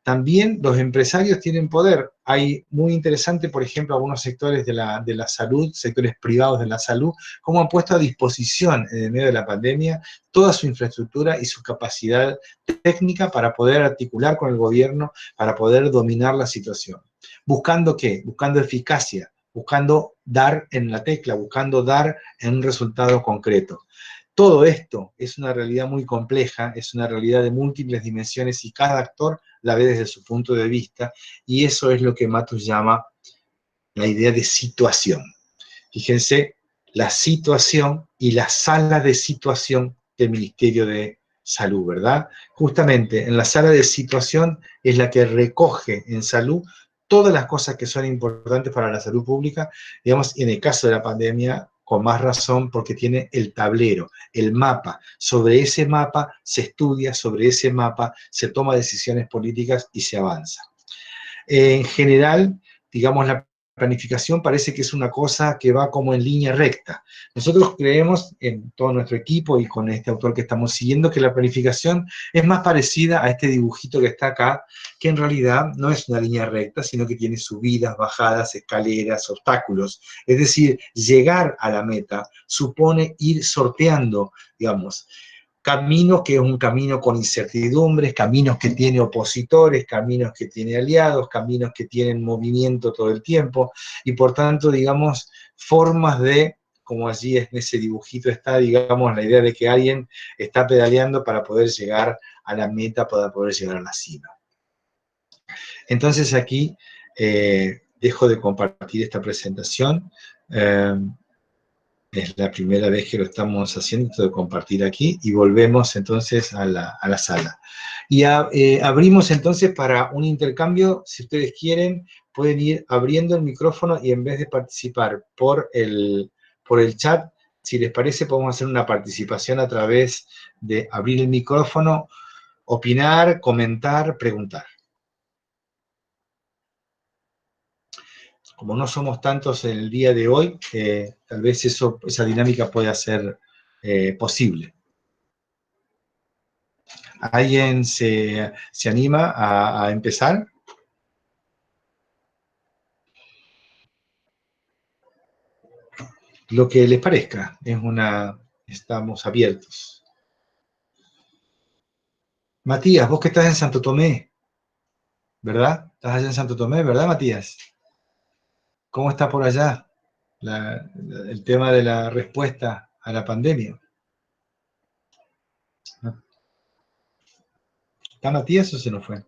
También los empresarios tienen poder. Hay muy interesante, por ejemplo, algunos sectores de la salud, sectores privados de la salud, cómo han puesto a disposición en el medio de la pandemia toda su infraestructura y su capacidad técnica para poder articular con el gobierno, para poder dominar la situación. ¿Buscando qué? Buscando eficacia, buscando dar en la tecla, buscando dar en un resultado concreto. Todo esto es una realidad muy compleja, es una realidad de múltiples dimensiones y cada actor la ve desde su punto de vista, y eso es lo que Matus llama la idea de situación. Fíjense, la situación y la sala de situación del Ministerio de Salud, ¿verdad? Justamente en la sala de situación es la que recoge en salud todas las cosas que son importantes para la salud pública, digamos, en el caso de la pandemia, con más razón, porque tiene el tablero, el mapa. Sobre ese mapa se estudia, sobre ese mapa se toman decisiones políticas y se avanza. En general, digamos, la planificación parece que es una cosa que va como en línea recta. Nosotros creemos, en todo nuestro equipo y con este autor que estamos siguiendo, que la planificación es más parecida a este dibujito que está acá, que en realidad no es una línea recta, sino que tiene subidas, bajadas, escaleras, obstáculos. Es decir, llegar a la meta supone ir sorteando, digamos, caminos que es un camino con incertidumbres, caminos que tiene opositores, caminos que tiene aliados, caminos que tienen movimiento todo el tiempo, y por tanto, digamos, formas de, como allí en ese dibujito está, digamos, la idea de que alguien está pedaleando para poder llegar a la meta, para poder llegar a la cima. Entonces aquí dejo de compartir esta presentación. Es la primera vez que lo estamos haciendo, esto de compartir aquí, y volvemos entonces a la sala. Y abrimos entonces para un intercambio. Si ustedes quieren, pueden ir abriendo el micrófono y en vez de participar por el chat, si les parece, podemos hacer una participación a través de abrir el micrófono, opinar, comentar, preguntar. como no somos tantos en el día de hoy, tal vez esa dinámica pueda ser posible. ¿Alguien se anima a empezar? Lo que les parezca, estamos abiertos. Matías, vos que estás en Santo Tomé, ¿verdad? Estás allá en Santo Tomé, ¿verdad, Matías? ¿Cómo está por allá el tema de la respuesta a la pandemia? ¿Está Matías o se nos fue?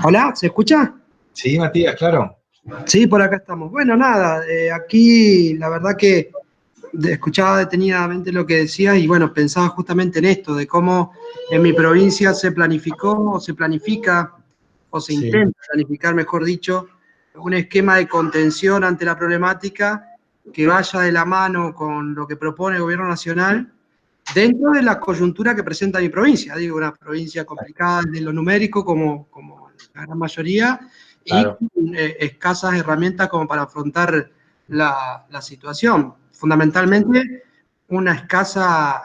Hola, ¿se escucha? Sí, Matías, claro. Sí, por acá estamos. Bueno, nada, aquí la verdad que escuchaba detenidamente lo que decías y bueno, pensaba justamente en esto, de cómo en mi provincia se planificó o se planifica o se Sí. intenta planificar, mejor dicho, un esquema de contención ante la problemática que vaya de la mano con lo que propone el gobierno nacional dentro de la coyuntura que presenta mi provincia. Digo, una provincia complicada de lo numérico como la gran mayoría, Claro. y con escasas herramientas como para afrontar la situación. Fundamentalmente, una escasa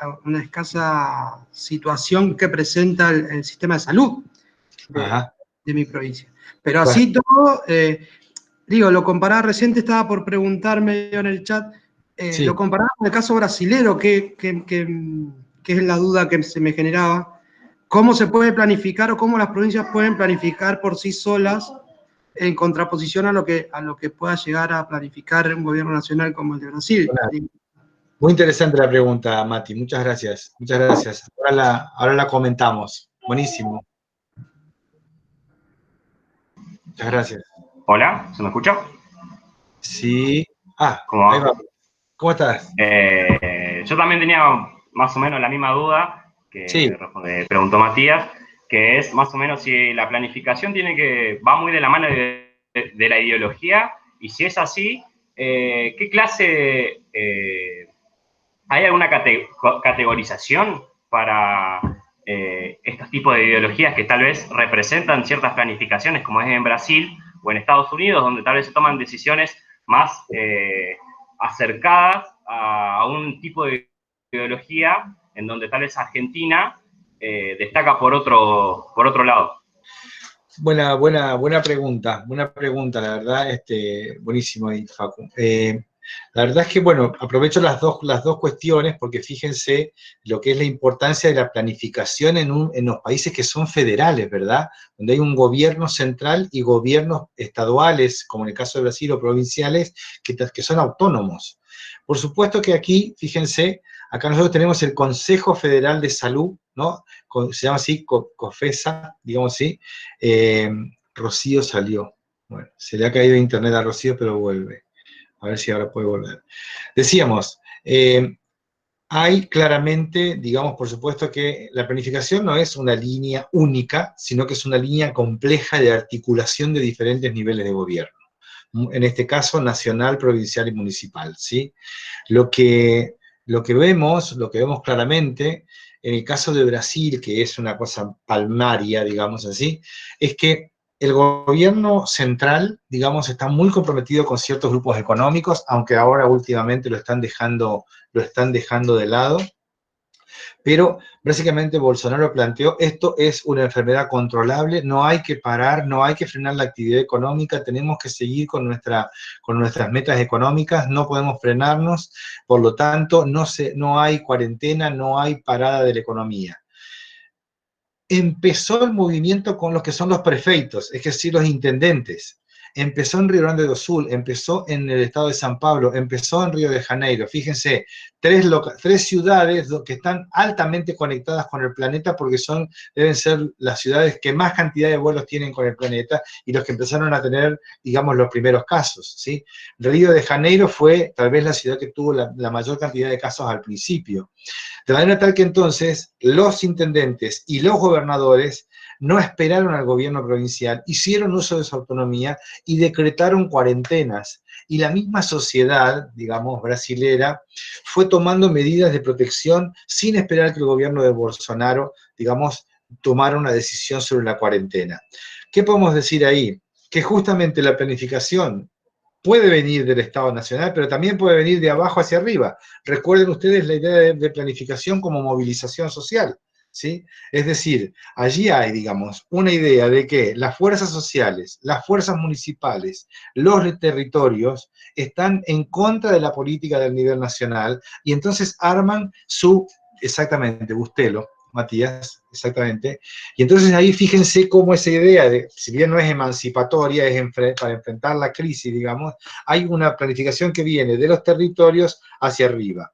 situación que presenta el sistema de salud de mi provincia. Pero así todo, digo, lo comparaba, reciente estaba por preguntarme yo en el chat, Sí. lo comparaba con el caso brasilero, que es la duda que se me generaba. ¿Cómo se puede planificar o cómo las provincias pueden planificar por sí solas en contraposición a lo que pueda llegar a planificar un gobierno nacional como el de Brasil? Muy interesante la pregunta, Mati. Muchas gracias. Muchas gracias. Ahora la comentamos. Buenísimo. Muchas gracias. Hola, ¿se me escucha? Sí. Ah, ¿Cómo ahí va? va. ¿Cómo estás? Yo también tenía más o menos la misma duda que Sí. preguntó Matías, que es más o menos si la planificación va muy de la mano de la ideología, y si es así, ¿qué clase, hay alguna categorización para estos tipos de ideologías que tal vez representan ciertas planificaciones, como es en Brasil o en Estados Unidos, donde tal vez se toman decisiones más acercadas a un tipo de ideología, en donde tal vez Argentina destaca por otro lado? Buena pregunta, la verdad, buenísimo ahí, Facu. La verdad es que, bueno, aprovecho las dos cuestiones porque fíjense lo que es la importancia de la planificación en los países que son federales, ¿verdad? Donde hay un gobierno central y gobiernos estaduales, como en el caso de Brasil, o provinciales, que son autónomos. Por supuesto que aquí, fíjense, acá nosotros tenemos el Consejo Federal de Salud, ¿no? Se llama así, COFESA, digamos así. Rocío salió. Bueno, se le ha caído internet a Rocío, pero vuelve. A ver si ahora puede volver. Decíamos, hay claramente, digamos, por supuesto que la planificación no es una línea única, sino que es una línea compleja de articulación de diferentes niveles de gobierno. En este caso, nacional, provincial y municipal, ¿sí? Lo que vemos claramente, en el caso de Brasil, que es una cosa palmaria, digamos así, es que el gobierno central, digamos, está muy comprometido con ciertos grupos económicos, aunque ahora últimamente lo están dejando de lado. Pero básicamente Bolsonaro planteó, esto es una enfermedad controlable, no hay que parar, no hay que frenar la actividad económica, tenemos que seguir con nuestras metas económicas, no podemos frenarnos, por lo tanto no hay cuarentena, no hay parada de la economía. Empezó el movimiento con los que son los prefeitos, es decir, los intendentes. Empezó en Río Grande do Sul, empezó en el estado de San Pablo, empezó en Río de Janeiro. Fíjense, tres ciudades que están altamente conectadas con el planeta porque deben ser las ciudades que más cantidad de vuelos tienen con el planeta y los que empezaron a tener, digamos, los primeros casos, ¿sí? Río de Janeiro fue tal vez la ciudad que tuvo la mayor cantidad de casos al principio. De manera tal que entonces los intendentes y los gobernadores no esperaron al gobierno provincial, hicieron uso de su autonomía y decretaron cuarentenas. Y la misma sociedad, digamos, brasilera, fue tomando medidas de protección sin esperar que el gobierno de Bolsonaro, digamos, tomar una decisión sobre la cuarentena. ¿Qué podemos decir ahí? Que justamente la planificación puede venir del Estado Nacional, pero también puede venir de abajo hacia arriba. Recuerden ustedes la idea de planificación como movilización social, ¿sí? Es decir, allí hay, digamos, una idea de que las fuerzas sociales, las fuerzas municipales, los territorios están en contra de la política del nivel nacional y entonces arman exactamente, Bustelo, Matías, exactamente. Y entonces ahí fíjense cómo esa idea de, si bien no es emancipatoria, es para enfrentar la crisis, digamos, hay una planificación que viene de los territorios hacia arriba.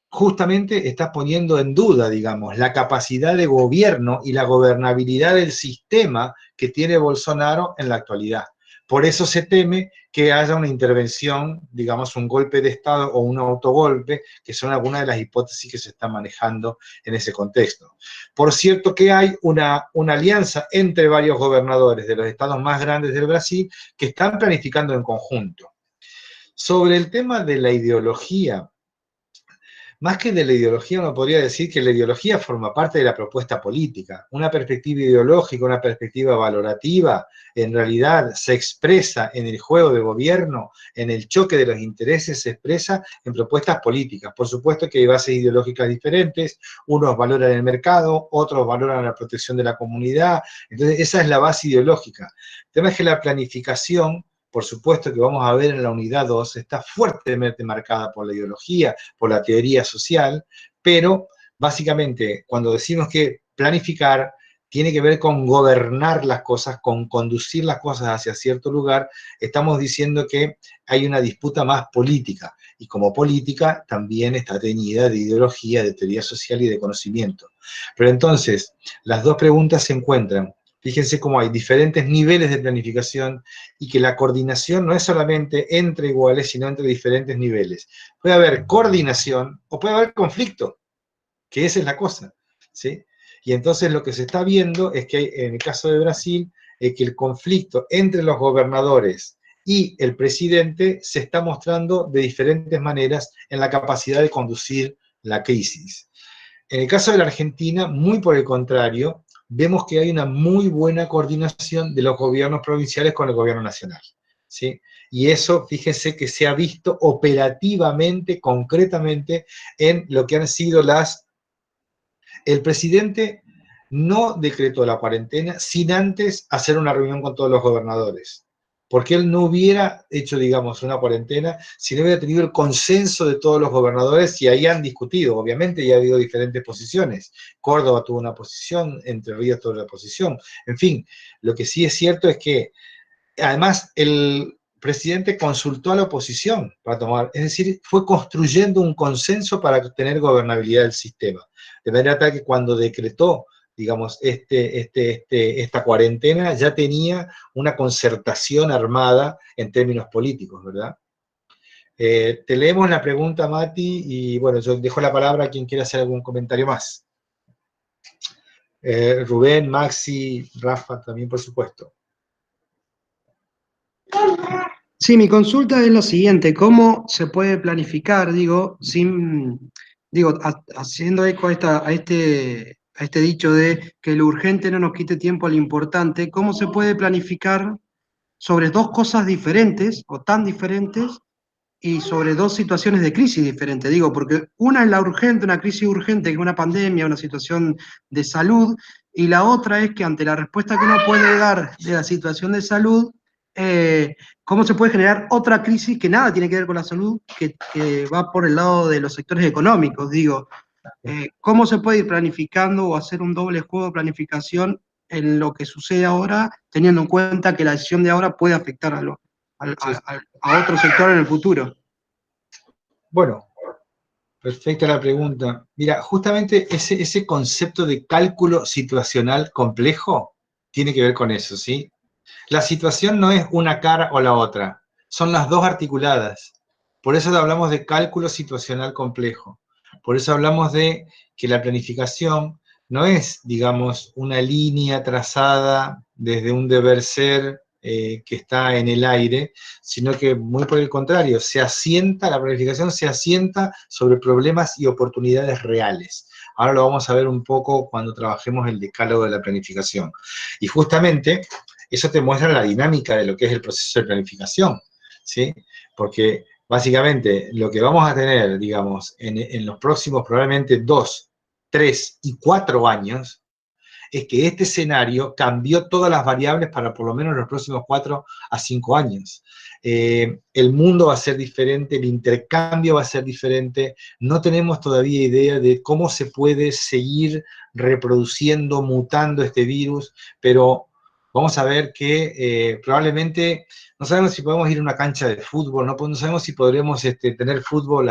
Justamente está poniendo en duda, digamos, la capacidad de gobierno y la gobernabilidad del sistema que tiene Bolsonaro en la actualidad. Por eso se teme que haya una intervención, digamos, un golpe de Estado o un autogolpe, que son algunas de las hipótesis que se están manejando en ese contexto. Por cierto que hay una alianza entre varios gobernadores de los estados más grandes del Brasil que están planificando en conjunto. Sobre el tema de la ideología, más que de la ideología, uno podría decir que la ideología forma parte de la propuesta política. Una perspectiva ideológica, una perspectiva valorativa, en realidad se expresa en el juego de gobierno, en el choque de los intereses, se expresa en propuestas políticas. Por supuesto que hay bases ideológicas diferentes, unos valoran el mercado, otros valoran la protección de la comunidad, entonces esa es la base ideológica. El tema es que la planificación, por supuesto que vamos a ver en la unidad 2, está fuertemente marcada por la ideología, por la teoría social, pero básicamente cuando decimos que planificar tiene que ver con gobernar las cosas, con conducir las cosas hacia cierto lugar, estamos diciendo que hay una disputa más política, y como política también está teñida de ideología, de teoría social y de conocimiento. Pero entonces, las dos preguntas se encuentran. Fíjense cómo hay diferentes niveles de planificación y que la coordinación no es solamente entre iguales, sino entre diferentes niveles. Puede haber coordinación o puede haber conflicto, que esa es la cosa, ¿sí? Y entonces lo que se está viendo es que en el caso de Brasil, que el conflicto entre los gobernadores y el presidente se está mostrando de diferentes maneras en la capacidad de conducir la crisis. En el caso de la Argentina, muy por el contrario, vemos que hay una muy buena coordinación de los gobiernos provinciales con el gobierno nacional, ¿sí? Y eso, fíjense que se ha visto operativamente, concretamente, en lo que han sido El presidente no decretó la cuarentena sin antes hacer una reunión con todos los gobernadores, porque él no hubiera hecho, digamos, una cuarentena si no hubiera tenido el consenso de todos los gobernadores y ahí han discutido, obviamente, y ha habido diferentes posiciones. Córdoba tuvo una posición, Entre Ríos tuvo otra posición. En fin, lo que sí es cierto es que, además, el presidente consultó a la oposición para tomar, es decir, fue construyendo un consenso para tener gobernabilidad del sistema. De manera tal que cuando decretó, digamos, esta cuarentena, ya tenía una concertación armada en términos políticos, ¿verdad? Te leemos la pregunta, Mati, y bueno, yo dejo la palabra a quien quiera hacer algún comentario más. Rubén, Maxi, Rafa también, por supuesto. Sí, mi consulta es la siguiente: ¿cómo se puede planificar, haciendo eco a este dicho de que lo urgente no nos quite tiempo a lo importante? ¿Cómo se puede planificar sobre dos cosas diferentes o tan diferentes y sobre dos situaciones de crisis diferentes? Porque una es la urgente, una crisis urgente, que es una pandemia, una situación de salud, y la otra es que ante la respuesta que uno puede dar de la situación de salud, ¿cómo se puede generar otra crisis que nada tiene que ver con la salud, que va por el lado de los sectores económicos? ¿Cómo se puede ir planificando o hacer un doble juego de planificación en lo que sucede ahora, teniendo en cuenta que la decisión de ahora puede afectar a otro sector en el futuro? Bueno, perfecta la pregunta. Mira, justamente ese concepto de cálculo situacional complejo tiene que ver con eso, ¿sí? La situación no es una cara o la otra, son las dos articuladas. Por eso hablamos de cálculo situacional complejo. Por eso hablamos de que la planificación no es, digamos, una línea trazada desde un deber ser que está en el aire, sino que muy por el contrario, la planificación se asienta sobre problemas y oportunidades reales. Ahora lo vamos a ver un poco cuando trabajemos el decálogo de la planificación. Y justamente eso te muestra la dinámica de lo que es el proceso de planificación, ¿sí? Porque básicamente lo que vamos a tener, digamos, en los próximos probablemente 2, 3 y 4 años, es que este escenario cambió todas las variables para por lo menos los próximos 4 a 5 años. El mundo va a ser diferente, el intercambio va a ser diferente, no tenemos todavía idea de cómo se puede seguir reproduciendo, mutando este virus, pero vamos a ver que probablemente, no sabemos si podemos ir a una cancha de fútbol, no sabemos si podremos tener fútbol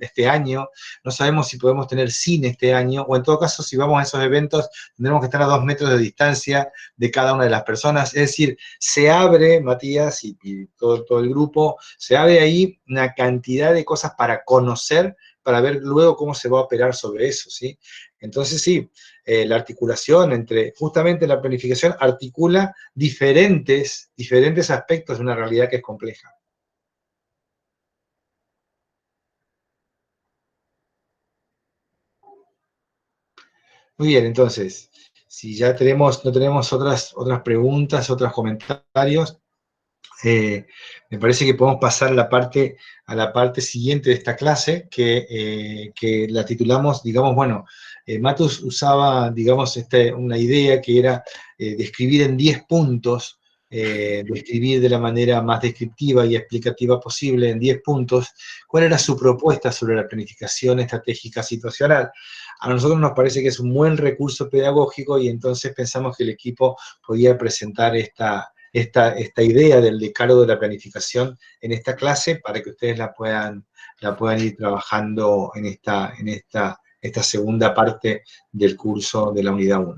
este año, no sabemos si podemos tener cine este año, o en todo caso, si vamos a esos eventos, tendremos que estar a 2 metros de distancia de cada una de las personas. Es decir, se abre, Matías y todo el grupo, se abre ahí una cantidad de cosas para conocer, para ver luego cómo se va a operar sobre eso, ¿sí? Entonces, sí, la articulación entre, justamente la planificación articula diferentes aspectos de una realidad que es compleja. Muy bien, entonces, si ya no tenemos otras preguntas, otros comentarios, me parece que podemos pasar a la parte siguiente de esta clase, que la titulamos, digamos, bueno, Matus usaba, digamos, una idea que era describir en 10 puntos, describir de la manera más descriptiva y explicativa posible en 10 puntos, cuál era su propuesta sobre la planificación estratégica situacional. A nosotros nos parece que es un buen recurso pedagógico y entonces pensamos que el equipo podía presentar esta idea del decálogo de la planificación en esta clase para que ustedes la puedan ir trabajando en esta segunda parte del curso de la unidad 1.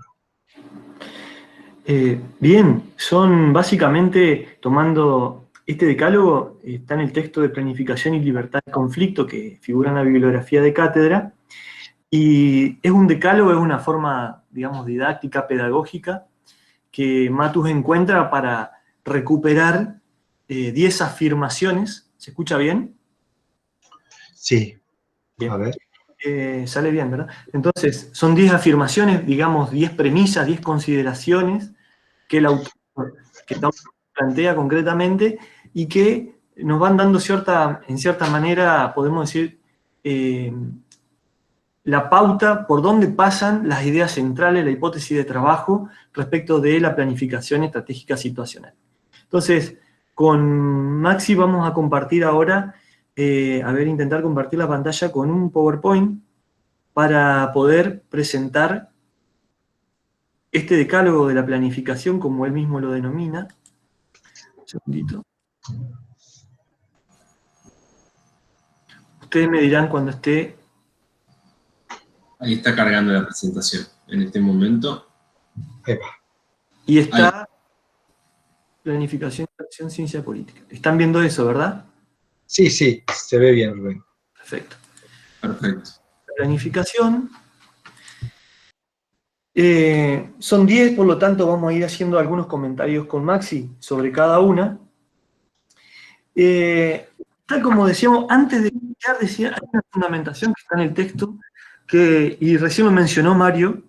Bien, son básicamente, tomando este decálogo, está en el texto de Planificación y Libertad de Conflicto que figura en la bibliografía de cátedra, y es un decálogo, es una forma, digamos, didáctica, pedagógica, que Matus encuentra para recuperar 10 afirmaciones. ¿Se escucha bien? Sí, bien. A ver. Sale bien, ¿verdad? Entonces, son 10 afirmaciones, digamos, 10 premisas, 10 consideraciones que el autor plantea concretamente y que nos van dando en cierta manera, podemos decir, la pauta por dónde pasan las ideas centrales, la hipótesis de trabajo respecto de la planificación estratégica situacional. Entonces, con Maxi vamos a compartir ahora, intentar compartir la pantalla con un PowerPoint para poder presentar este decálogo de la planificación, como él mismo lo denomina. Un segundito. Ustedes me dirán cuando esté. Ahí está cargando la presentación en este momento. Y está ahí. Planificación, acción, ciencia política. Están viendo eso, ¿verdad? Sí, se ve bien, Rubén. Perfecto. Perfecto. La planificación. Son 10, por lo tanto vamos a ir haciendo algunos comentarios con Maxi sobre cada una. Tal como decíamos, antes de iniciar, hay una fundamentación que está en el texto, y recién lo mencionó Mario.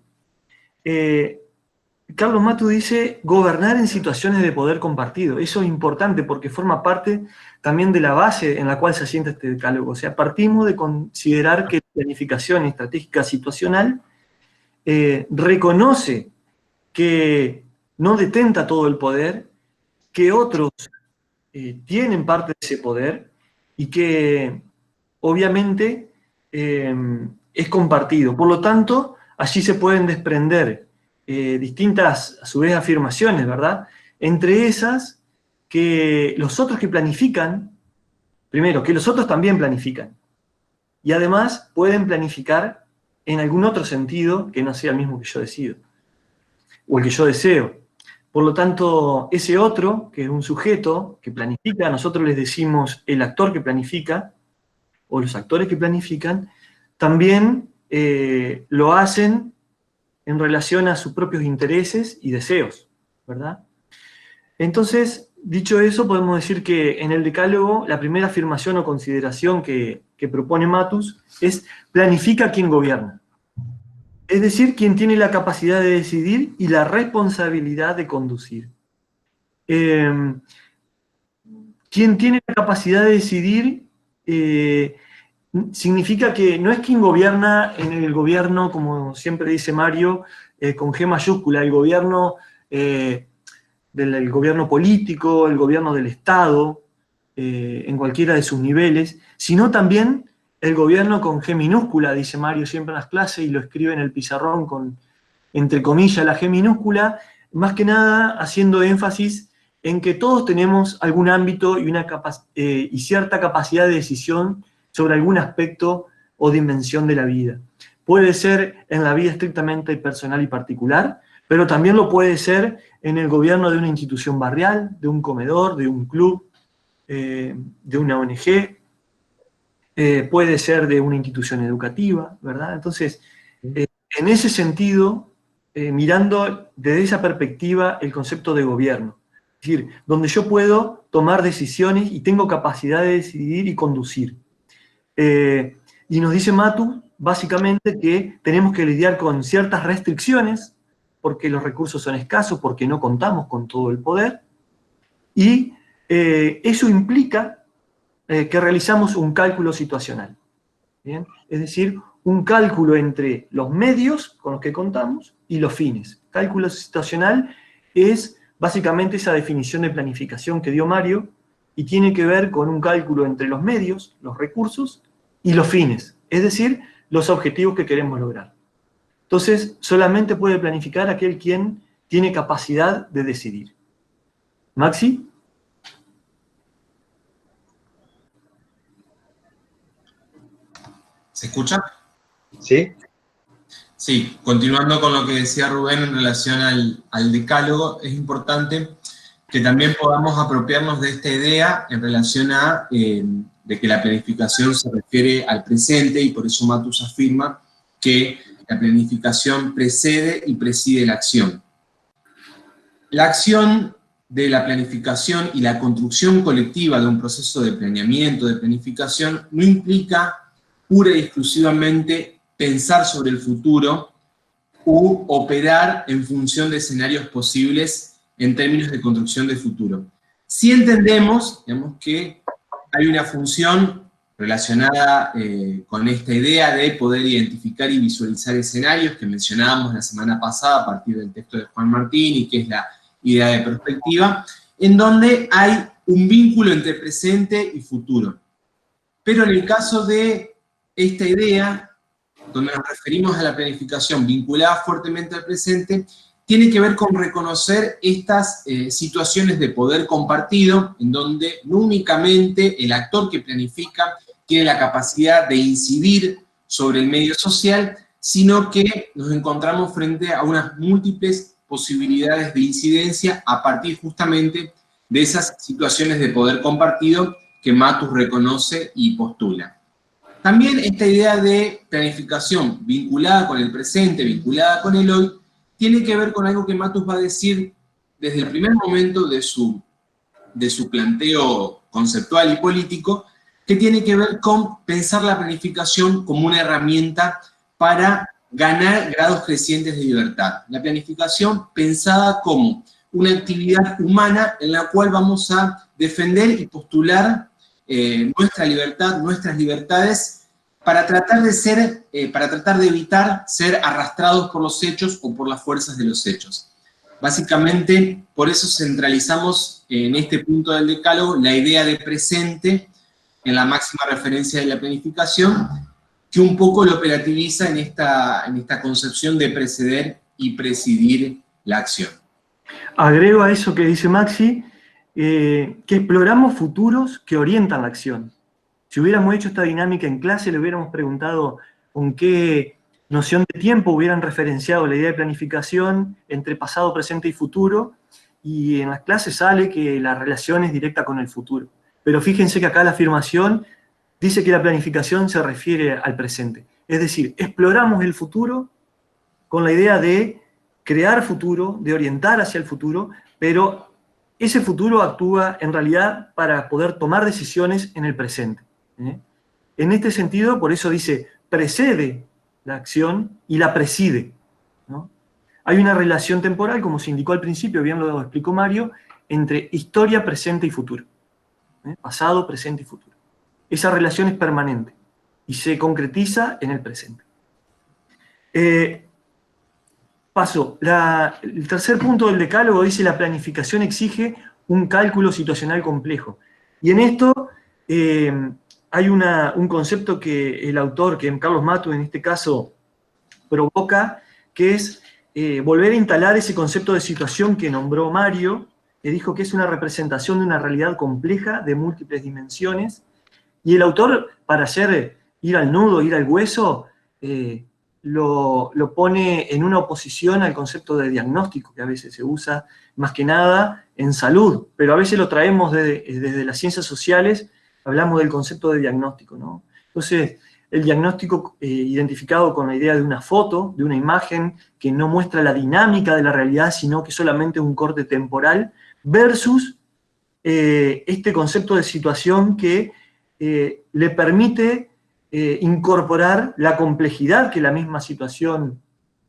Carlos Matus dice, gobernar en situaciones de poder compartido. Eso es importante porque forma parte también de la base en la cual se asienta este decálogo. O sea, partimos de considerar que la planificación estratégica situacional reconoce que no detenta todo el poder, que otros tienen parte de ese poder y que obviamente es compartido. Por lo tanto, allí se pueden desprender distintas, a su vez, afirmaciones, ¿verdad? Entre esas, que los otros que planifican, primero, que los otros también planifican. Y además pueden planificar en algún otro sentido que no sea el mismo que yo decido, o el que yo deseo. Por lo tanto, ese otro, que es un sujeto que planifica, nosotros les decimos el actor que planifica, o los actores que planifican, también lo hacen en relación a sus propios intereses y deseos, ¿verdad? Entonces, dicho eso, podemos decir que en el decálogo, la primera afirmación o consideración que propone Matus es planifica quien gobierna. Es decir, quien tiene la capacidad de decidir y la responsabilidad de conducir. Quien tiene la capacidad de decidir significa que no es quien gobierna en el gobierno, como siempre dice Mario, con G mayúscula, el gobierno del gobierno político, el gobierno del Estado, en cualquiera de sus niveles, sino también el gobierno con G minúscula, dice Mario siempre en las clases, y lo escribe en el pizarrón con, entre comillas, la G minúscula, más que nada haciendo énfasis en que todos tenemos algún ámbito y cierta capacidad de decisión sobre algún aspecto o dimensión de la vida. Puede ser en la vida estrictamente personal y particular, pero también lo puede ser en el gobierno de una institución barrial, de un comedor, de un club, de una ONG, puede ser de una institución educativa, ¿verdad? Entonces, en ese sentido, mirando desde esa perspectiva el concepto de gobierno, es decir, donde yo puedo tomar decisiones y tengo capacidad de decidir y conducir. Y nos dice Matus, básicamente, que tenemos que lidiar con ciertas restricciones, porque los recursos son escasos, porque no contamos con todo el poder, y eso implica que realizamos un cálculo situacional. ¿Bien? Es decir, un cálculo entre los medios con los que contamos y los fines. Cálculo situacional es básicamente esa definición de planificación que dio Mario y tiene que ver con un cálculo entre los medios, los recursos y los fines, es decir, los objetivos que queremos lograr. Entonces, solamente puede planificar aquel quien tiene capacidad de decidir. ¿Maxi? ¿Se escucha? ¿Sí? Sí, continuando con lo que decía Rubén en relación al decálogo, es importante que también podamos apropiarnos de esta idea en relación a de que la planificación se refiere al presente, y por eso Matus afirma que la planificación precede y preside la acción. La acción de la planificación y la construcción colectiva de un proceso de planeamiento, de planificación, no implica pura y exclusivamente pensar sobre el futuro u operar en función de escenarios posibles en términos de construcción de futuro. Si entendemos, digamos, que hay una función relacionada con esta idea de poder identificar y visualizar escenarios que mencionábamos la semana pasada a partir del texto de Juan Martín, y que es la idea de perspectiva, en donde hay un vínculo entre presente y futuro. Pero en el caso de esta idea, donde nos referimos a la planificación vinculada fuertemente al presente, tiene que ver con reconocer estas situaciones de poder compartido, en donde no únicamente el actor que planifica tiene la capacidad de incidir sobre el medio social, sino que nos encontramos frente a unas múltiples posibilidades de incidencia a partir justamente de esas situaciones de poder compartido que Matus reconoce y postula. También esta idea de planificación vinculada con el presente, vinculada con el hoy, tiene que ver con algo que Matus va a decir desde el primer momento de su planteo conceptual y político, que tiene que ver con pensar la planificación como una herramienta para ganar grados crecientes de libertad. La planificación pensada como una actividad humana en la cual vamos a defender y postular nuestra libertad, nuestras libertades, para tratar de evitar ser arrastrados por los hechos o por las fuerzas de los hechos. Básicamente, por eso centralizamos en este punto del decálogo la idea de presente en la máxima referencia de la planificación, que un poco lo operativiza en esta concepción de preceder y presidir la acción. Agrego a eso que dice Maxi, que exploramos futuros que orientan la acción. Si hubiéramos hecho esta dinámica en clase, le hubiéramos preguntado con qué noción de tiempo hubieran referenciado la idea de planificación entre pasado, presente y futuro, y en las clases sale que la relación es directa con el futuro. Pero fíjense que acá la afirmación dice que la planificación se refiere al presente. Es decir, exploramos el futuro con la idea de crear futuro, de orientar hacia el futuro, pero ese futuro actúa en realidad para poder tomar decisiones en el presente. En este sentido, por eso dice, precede la acción y la preside, ¿no? Hay una relación temporal, como se indicó al principio, bien lo explicó Mario, entre historia, presente y futuro. Pasado, presente y futuro. Esa relación es permanente y se concretiza en el presente. Paso. El tercer punto del decálogo dice: la planificación exige un cálculo situacional complejo. Y en esto hay un concepto que el autor, que Carlos Matus en este caso provoca, que es volver a instalar ese concepto de situación que nombró Mario, que dijo que es una representación de una realidad compleja de múltiples dimensiones. Y el autor, para ir al nudo, ir al hueso, lo pone en una oposición al concepto de diagnóstico, que a veces se usa más que nada en salud, pero a veces lo traemos desde las ciencias sociales, hablamos del concepto de diagnóstico, ¿no? Entonces, el diagnóstico identificado con la idea de una foto, de una imagen que no muestra la dinámica de la realidad, sino que solamente es un corte temporal, versus este concepto de situación que le permite incorporar la complejidad que la misma situación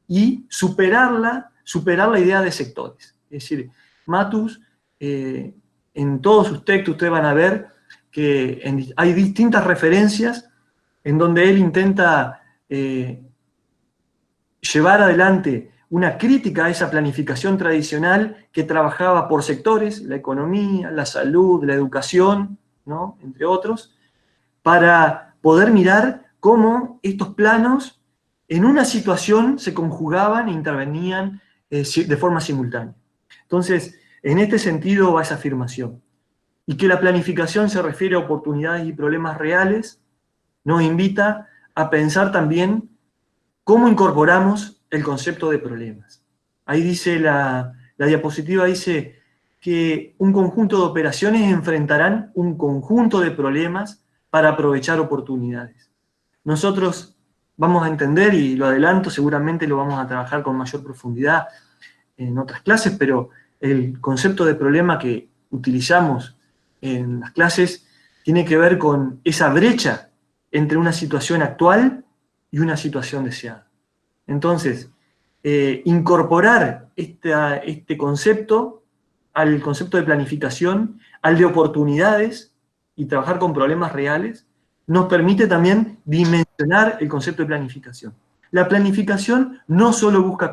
y superar la idea de sectores. Es decir, Matus, en todos sus textos ustedes van a ver que hay distintas referencias en donde él intenta llevar adelante una crítica a esa planificación tradicional que trabajaba por sectores, la economía, la salud, la educación, ¿no?, entre otros, para poder mirar cómo estos planos en una situación se conjugaban e intervenían de forma simultánea. Entonces, en este sentido va esa afirmación. Y que la planificación se refiere a oportunidades y problemas reales, nos invita a pensar también cómo incorporamos el concepto de problemas. Ahí dice la diapositiva, dice que un conjunto de operaciones enfrentarán un conjunto de problemas para aprovechar oportunidades. Nosotros vamos a entender, y lo adelanto, seguramente lo vamos a trabajar con mayor profundidad en otras clases, pero el concepto de problema que utilizamos en las clases tiene que ver con esa brecha entre una situación actual y una situación deseada. Entonces, incorporar este concepto al concepto de planificación, al de oportunidades, y trabajar con problemas reales, nos permite también dimensionar el concepto de planificación. La planificación no solo busca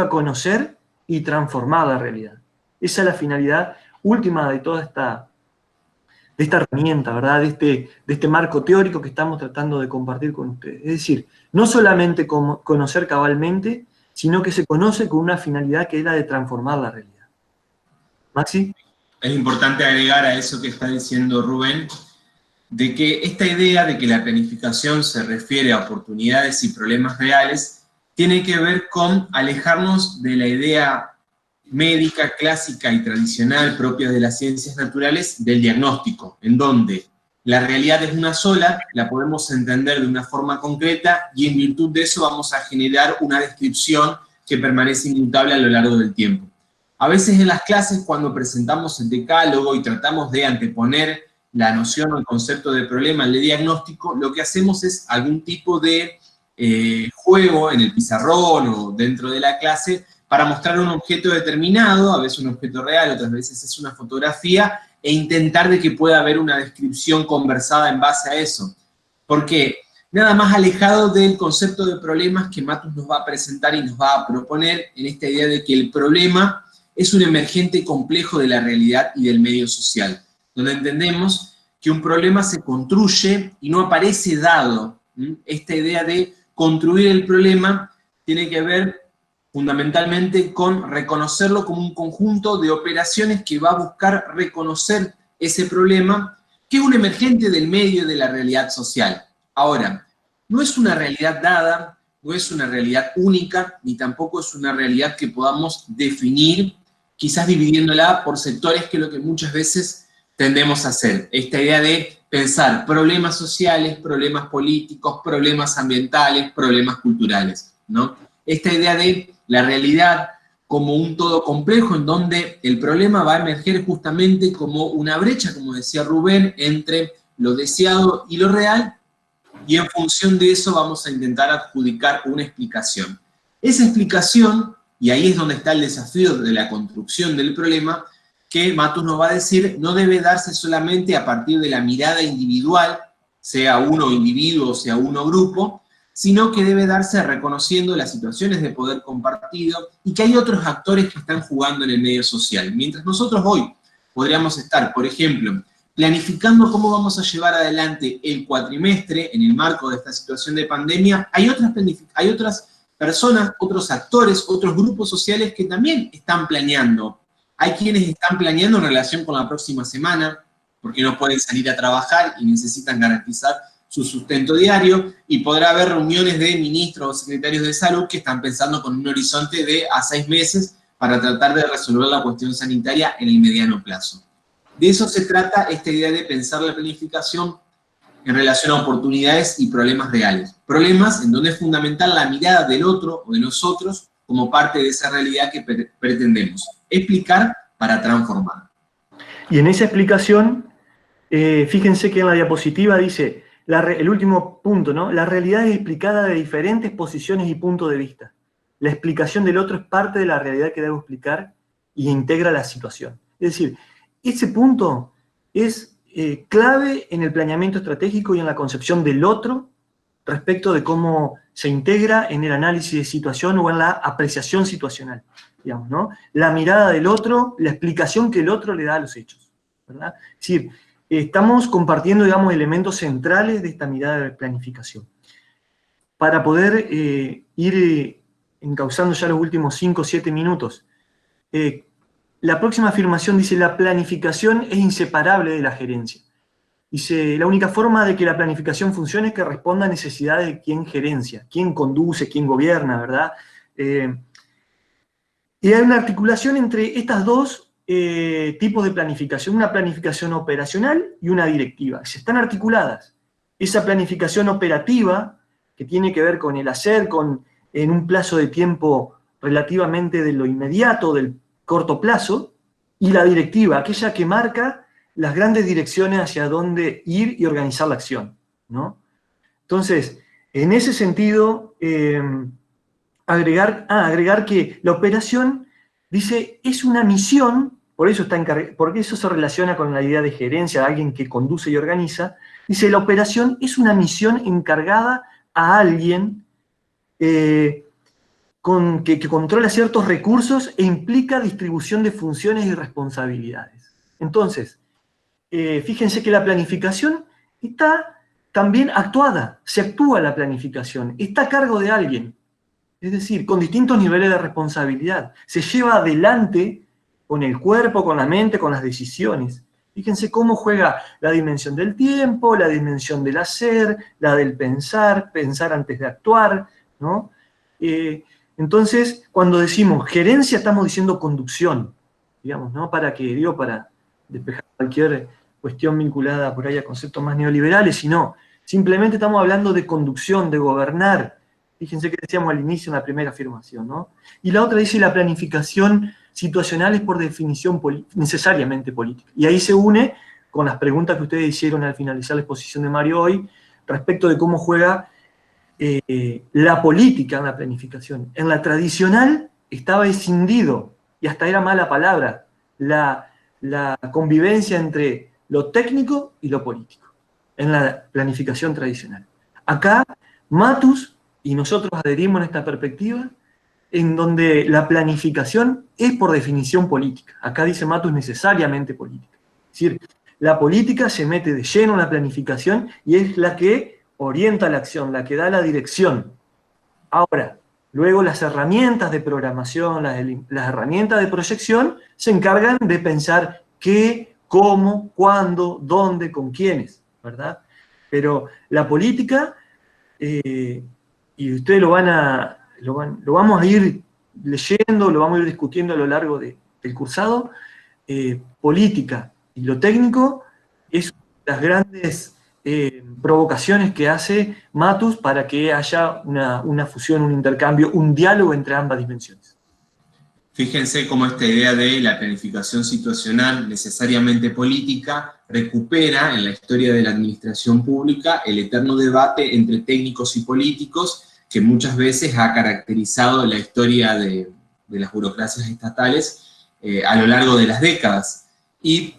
conocer y transformar la realidad. Esa es la finalidad última de toda esta herramienta, ¿verdad? De este marco teórico que estamos tratando de compartir con ustedes. Es decir, no solamente conocer cabalmente, sino que se conoce con una finalidad que es la de transformar la realidad. ¿Maxi? Es importante agregar a eso que está diciendo Rubén, de que esta idea de que la planificación se refiere a oportunidades y problemas reales, tiene que ver con alejarnos de la idea médica, clásica y tradicional propia de las ciencias naturales del diagnóstico, en donde la realidad es una sola, la podemos entender de una forma concreta y en virtud de eso vamos a generar una descripción que permanece inmutable a lo largo del tiempo. A veces en las clases, cuando presentamos el decálogo y tratamos de anteponer la noción o el concepto de problema al de diagnóstico, lo que hacemos es algún tipo de juego en el pizarrón o dentro de la clase para mostrar un objeto determinado, a veces un objeto real, otras veces es una fotografía, e intentar de que pueda haber una descripción conversada en base a eso. Porque nada más alejado del concepto de problemas que Matus nos va a presentar y nos va a proponer en esta idea de que el problema es un emergente complejo de la realidad y del medio social, donde entendemos que un problema se construye y no aparece dado. Esta idea de construir el problema tiene que ver fundamentalmente con reconocerlo como un conjunto de operaciones que va a buscar reconocer ese problema, que es un emergente del medio de la realidad social. Ahora, no es una realidad dada, no es una realidad única, ni tampoco es una realidad que podamos definir, quizás dividiéndola por sectores, que es lo que muchas veces tendemos a hacer. Esta idea de pensar problemas sociales, problemas políticos, problemas ambientales, problemas culturales, ¿no? Esta idea de la realidad como un todo complejo en donde el problema va a emerger justamente como una brecha, como decía Rubén, entre lo deseado y lo real, y en función de eso vamos a intentar adjudicar una explicación. Esa explicación, y ahí es donde está el desafío de la construcción del problema, que Matus nos va a decir, no debe darse solamente a partir de la mirada individual, sea uno individuo o sea uno grupo, sino que debe darse reconociendo las situaciones de poder compartido y que hay otros actores que están jugando en el medio social. Mientras nosotros hoy podríamos estar, por ejemplo, planificando cómo vamos a llevar adelante el cuatrimestre en el marco de esta situación de pandemia, hay otras personas, otros actores, otros grupos sociales que también están planeando. Hay quienes están planeando en relación con la próxima semana, porque no pueden salir a trabajar y necesitan garantizar su sustento diario, y podrá haber reuniones de ministros o secretarios de salud que están pensando con un horizonte de a 6 meses para tratar de resolver la cuestión sanitaria en el mediano plazo. De eso se trata esta idea de pensar la planificación en relación a oportunidades y problemas reales. Problemas en donde es fundamental la mirada del otro o de nosotros como parte de esa realidad que pretendemos explicar para transformar. Y en esa explicación, fíjense que en la diapositiva dice, el último punto, ¿no? La realidad es explicada de diferentes posiciones y puntos de vista. La explicación del otro es parte de la realidad que debo explicar y integra la situación. Es decir, ese punto es clave en el planeamiento estratégico y en la concepción del otro respecto de cómo se integra en el análisis de situación o en la apreciación situacional, digamos, ¿no? La mirada del otro, la explicación que el otro le da a los hechos, ¿verdad? Es decir, estamos compartiendo, digamos, elementos centrales de esta mirada de planificación. Para poder ir encauzando ya los últimos 5 o 7 minutos, la próxima afirmación dice, la planificación es inseparable de la gerencia. Dice, la única forma de que la planificación funcione es que responda a necesidades de quien gerencia, quien conduce, quien gobierna, ¿verdad? Y hay una articulación entre estas dos tipos de planificación, una planificación operacional y una directiva. Se están articuladas. Esa planificación operativa, que tiene que ver con el hacer, en un plazo de tiempo relativamente de lo inmediato, del corto plazo, y la directiva, aquella que marca las grandes direcciones hacia dónde ir y organizar la acción, ¿no? Entonces, en ese sentido, agregar que la operación, dice, es una misión, porque eso se relaciona con la idea de gerencia, de alguien que conduce y organiza, dice, la operación es una misión encargada a alguien que controla ciertos recursos e implica distribución de funciones y responsabilidades. Entonces, fíjense que la planificación está también actuada, se actúa la planificación, está a cargo de alguien, es decir, con distintos niveles de responsabilidad, se lleva adelante con el cuerpo, con la mente, con las decisiones. Fíjense cómo juega la dimensión del tiempo, la dimensión del hacer, la del pensar antes de actuar, ¿no? Entonces, cuando decimos gerencia, estamos diciendo conducción, digamos, ¿no? Para despejar cualquier cuestión vinculada por ahí a conceptos más neoliberales, sino simplemente estamos hablando de conducción, de gobernar. Fíjense que decíamos al inicio en la primera afirmación, ¿no? Y la otra dice la planificación situacional es por definición necesariamente política. Y ahí se une con las preguntas que ustedes hicieron al finalizar la exposición de Mario hoy, respecto de cómo juega la política en la planificación. En la tradicional estaba escindido, y hasta era mala palabra, la convivencia entre lo técnico y lo político, en la planificación tradicional. Acá, Matus y nosotros adherimos en esta perspectiva, en donde la planificación es por definición política. Acá dice Matus necesariamente política. Es decir, la política se mete de lleno en la planificación y es la que orienta la acción, la que da la dirección. Ahora, luego las herramientas de programación, las herramientas de proyección, se encargan de pensar qué, cómo, cuándo, dónde, con quiénes, ¿verdad? Pero la política, y ustedes lo vamos a ir leyendo, lo vamos a ir discutiendo a lo largo del cursado, política y lo técnico es las grandes provocaciones que hace Matus para que haya una fusión, un intercambio, un diálogo entre ambas dimensiones. Fíjense cómo esta idea de la planificación situacional necesariamente política recupera en la historia de la administración pública el eterno debate entre técnicos y políticos que muchas veces ha caracterizado la historia de las burocracias estatales a lo largo de las décadas. Y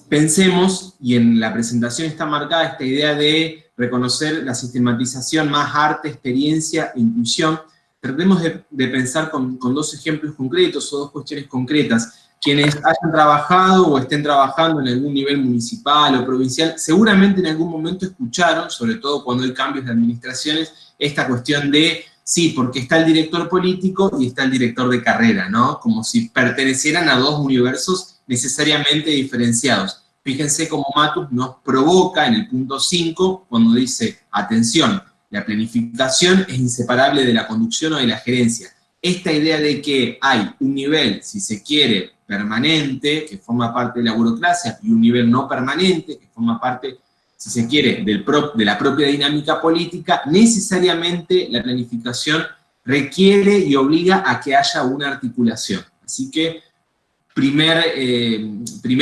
pensemos, y en la presentación está marcada esta idea de reconocer la sistematización más arte, experiencia e intuición. Tratemos de pensar con dos ejemplos concretos o dos cuestiones concretas. Quienes hayan trabajado o estén trabajando en algún nivel municipal o provincial, seguramente en algún momento escucharon, sobre todo cuando hay cambios de administraciones, esta cuestión de, sí, porque está el director político y está el director de carrera, ¿no? Como si pertenecieran a dos universos necesariamente diferenciados. Fíjense cómo Matus nos provoca en el punto 5 cuando dice, atención, la planificación es inseparable de la conducción o de la gerencia. Esta idea de que hay un nivel, si se quiere, permanente, que forma parte de la burocracia, y un nivel no permanente, que forma parte, si se quiere, de la propia dinámica política, necesariamente la planificación requiere y obliga a que haya una articulación. Así que, primera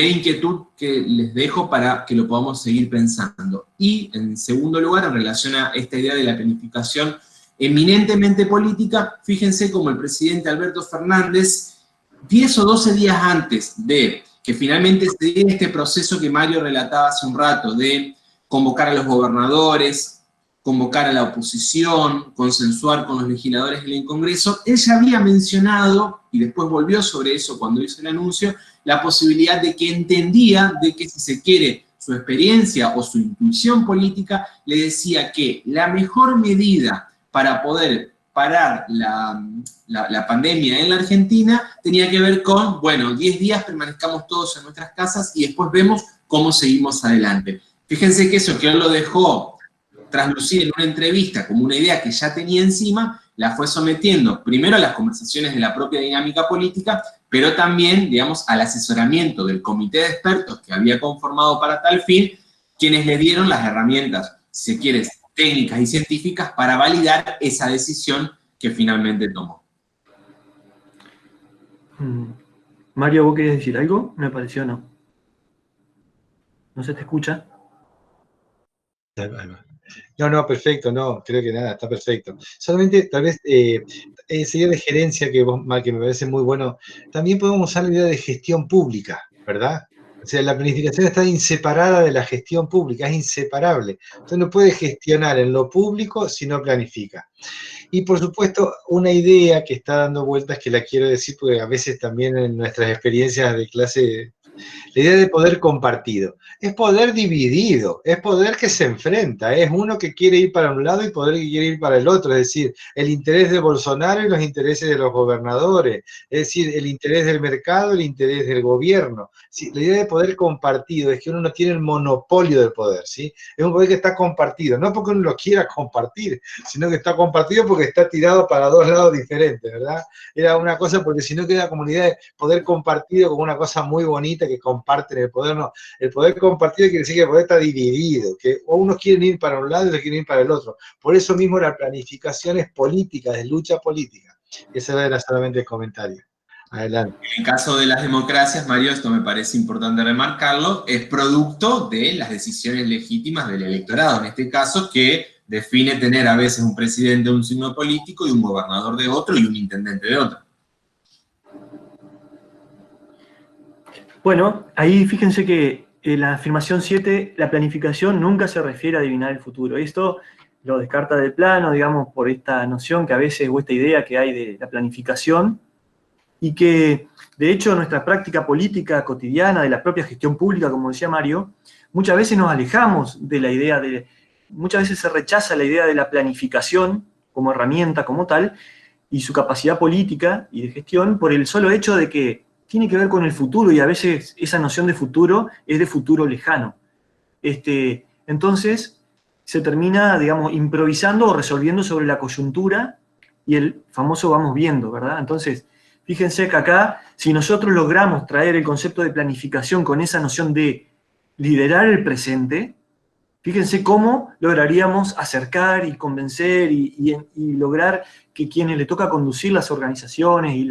inquietud que les dejo para que lo podamos seguir pensando. Y, en segundo lugar, en relación a esta idea de la planificación eminentemente política, fíjense cómo el presidente Alberto Fernández, 10 o 12 días antes de que finalmente se diera este proceso que Mario relataba hace un rato, de convocar a los gobernadores, convocar a la oposición, consensuar con los legisladores en el Congreso, él ya había mencionado, y después volvió sobre eso cuando hizo el anuncio, la posibilidad de que entendía de que si se quiere su experiencia o su intuición política, le decía que la mejor medida para poder parar la pandemia en la Argentina tenía que ver con, bueno, 10 días permanezcamos todos en nuestras casas y después vemos cómo seguimos adelante. Fíjense que eso que él lo dejó traslucir en una entrevista como una idea que ya tenía encima, la fue sometiendo primero a las conversaciones de la propia dinámica política, pero también, digamos, al asesoramiento del comité de expertos que había conformado para tal fin, quienes le dieron las herramientas, si se quiere, técnicas y científicas para validar esa decisión que finalmente tomó. Mario, ¿vos querías decir algo? Me pareció no. ¿No se te escucha? No, perfecto, no, creo que nada, está perfecto. Solamente, tal vez, esa idea de gerencia que me parece muy bueno, también podemos usar la idea de gestión pública, ¿verdad? O sea, la planificación está inseparada de la gestión pública, es inseparable. Usted no puede gestionar en lo público si no planifica. Y por supuesto, una idea que está dando vueltas, que la quiero decir, porque a veces también en nuestras experiencias de clase, la idea de poder compartido. Es poder dividido, es poder que se enfrenta, es uno que quiere ir para un lado y poder que quiere ir para el otro, es decir, el interés de Bolsonaro y los intereses de los gobernadores, es decir, el interés del mercado, el interés del gobierno. Sí, la idea de poder compartido es que uno no tiene el monopolio del poder, ¿sí? Es un poder que está compartido, no porque uno lo quiera compartir, sino que está compartido porque está tirado para dos lados diferentes, ¿verdad? Era una cosa, porque si no queda como una idea de poder compartido como una cosa muy bonita que comparten el poder, no. El poder compartido quiere decir que el poder está dividido, que unos quieren ir para un lado y otros quieren ir para el otro. Por eso mismo la planificación es política, es lucha política. Ese era solamente el comentario. Adelante. En el caso de las democracias, Mario, esto me parece importante remarcarlo, es producto de las decisiones legítimas del electorado, en este caso, que define tener a veces un presidente de un signo político y un gobernador de otro y un intendente de otro. Bueno, ahí fíjense que en la afirmación 7, la planificación nunca se refiere a adivinar el futuro. Esto lo descarta del plano, digamos, por esta noción que a veces, o esta idea que hay de la planificación, y que, de hecho, en nuestra práctica política cotidiana, de la propia gestión pública, como decía Mario, muchas veces nos alejamos de la idea de, muchas veces se rechaza la idea de la planificación como herramienta, como tal, y su capacidad política y de gestión, por el solo hecho de que tiene que ver con el futuro, y a veces esa noción de futuro es de futuro lejano. Entonces, se termina, digamos, improvisando o resolviendo sobre la coyuntura y el famoso vamos viendo, ¿verdad? Entonces, fíjense que acá, si nosotros logramos traer el concepto de planificación con esa noción de liderar el presente, fíjense cómo lograríamos acercar y convencer y lograr que quienes le toca conducir las organizaciones y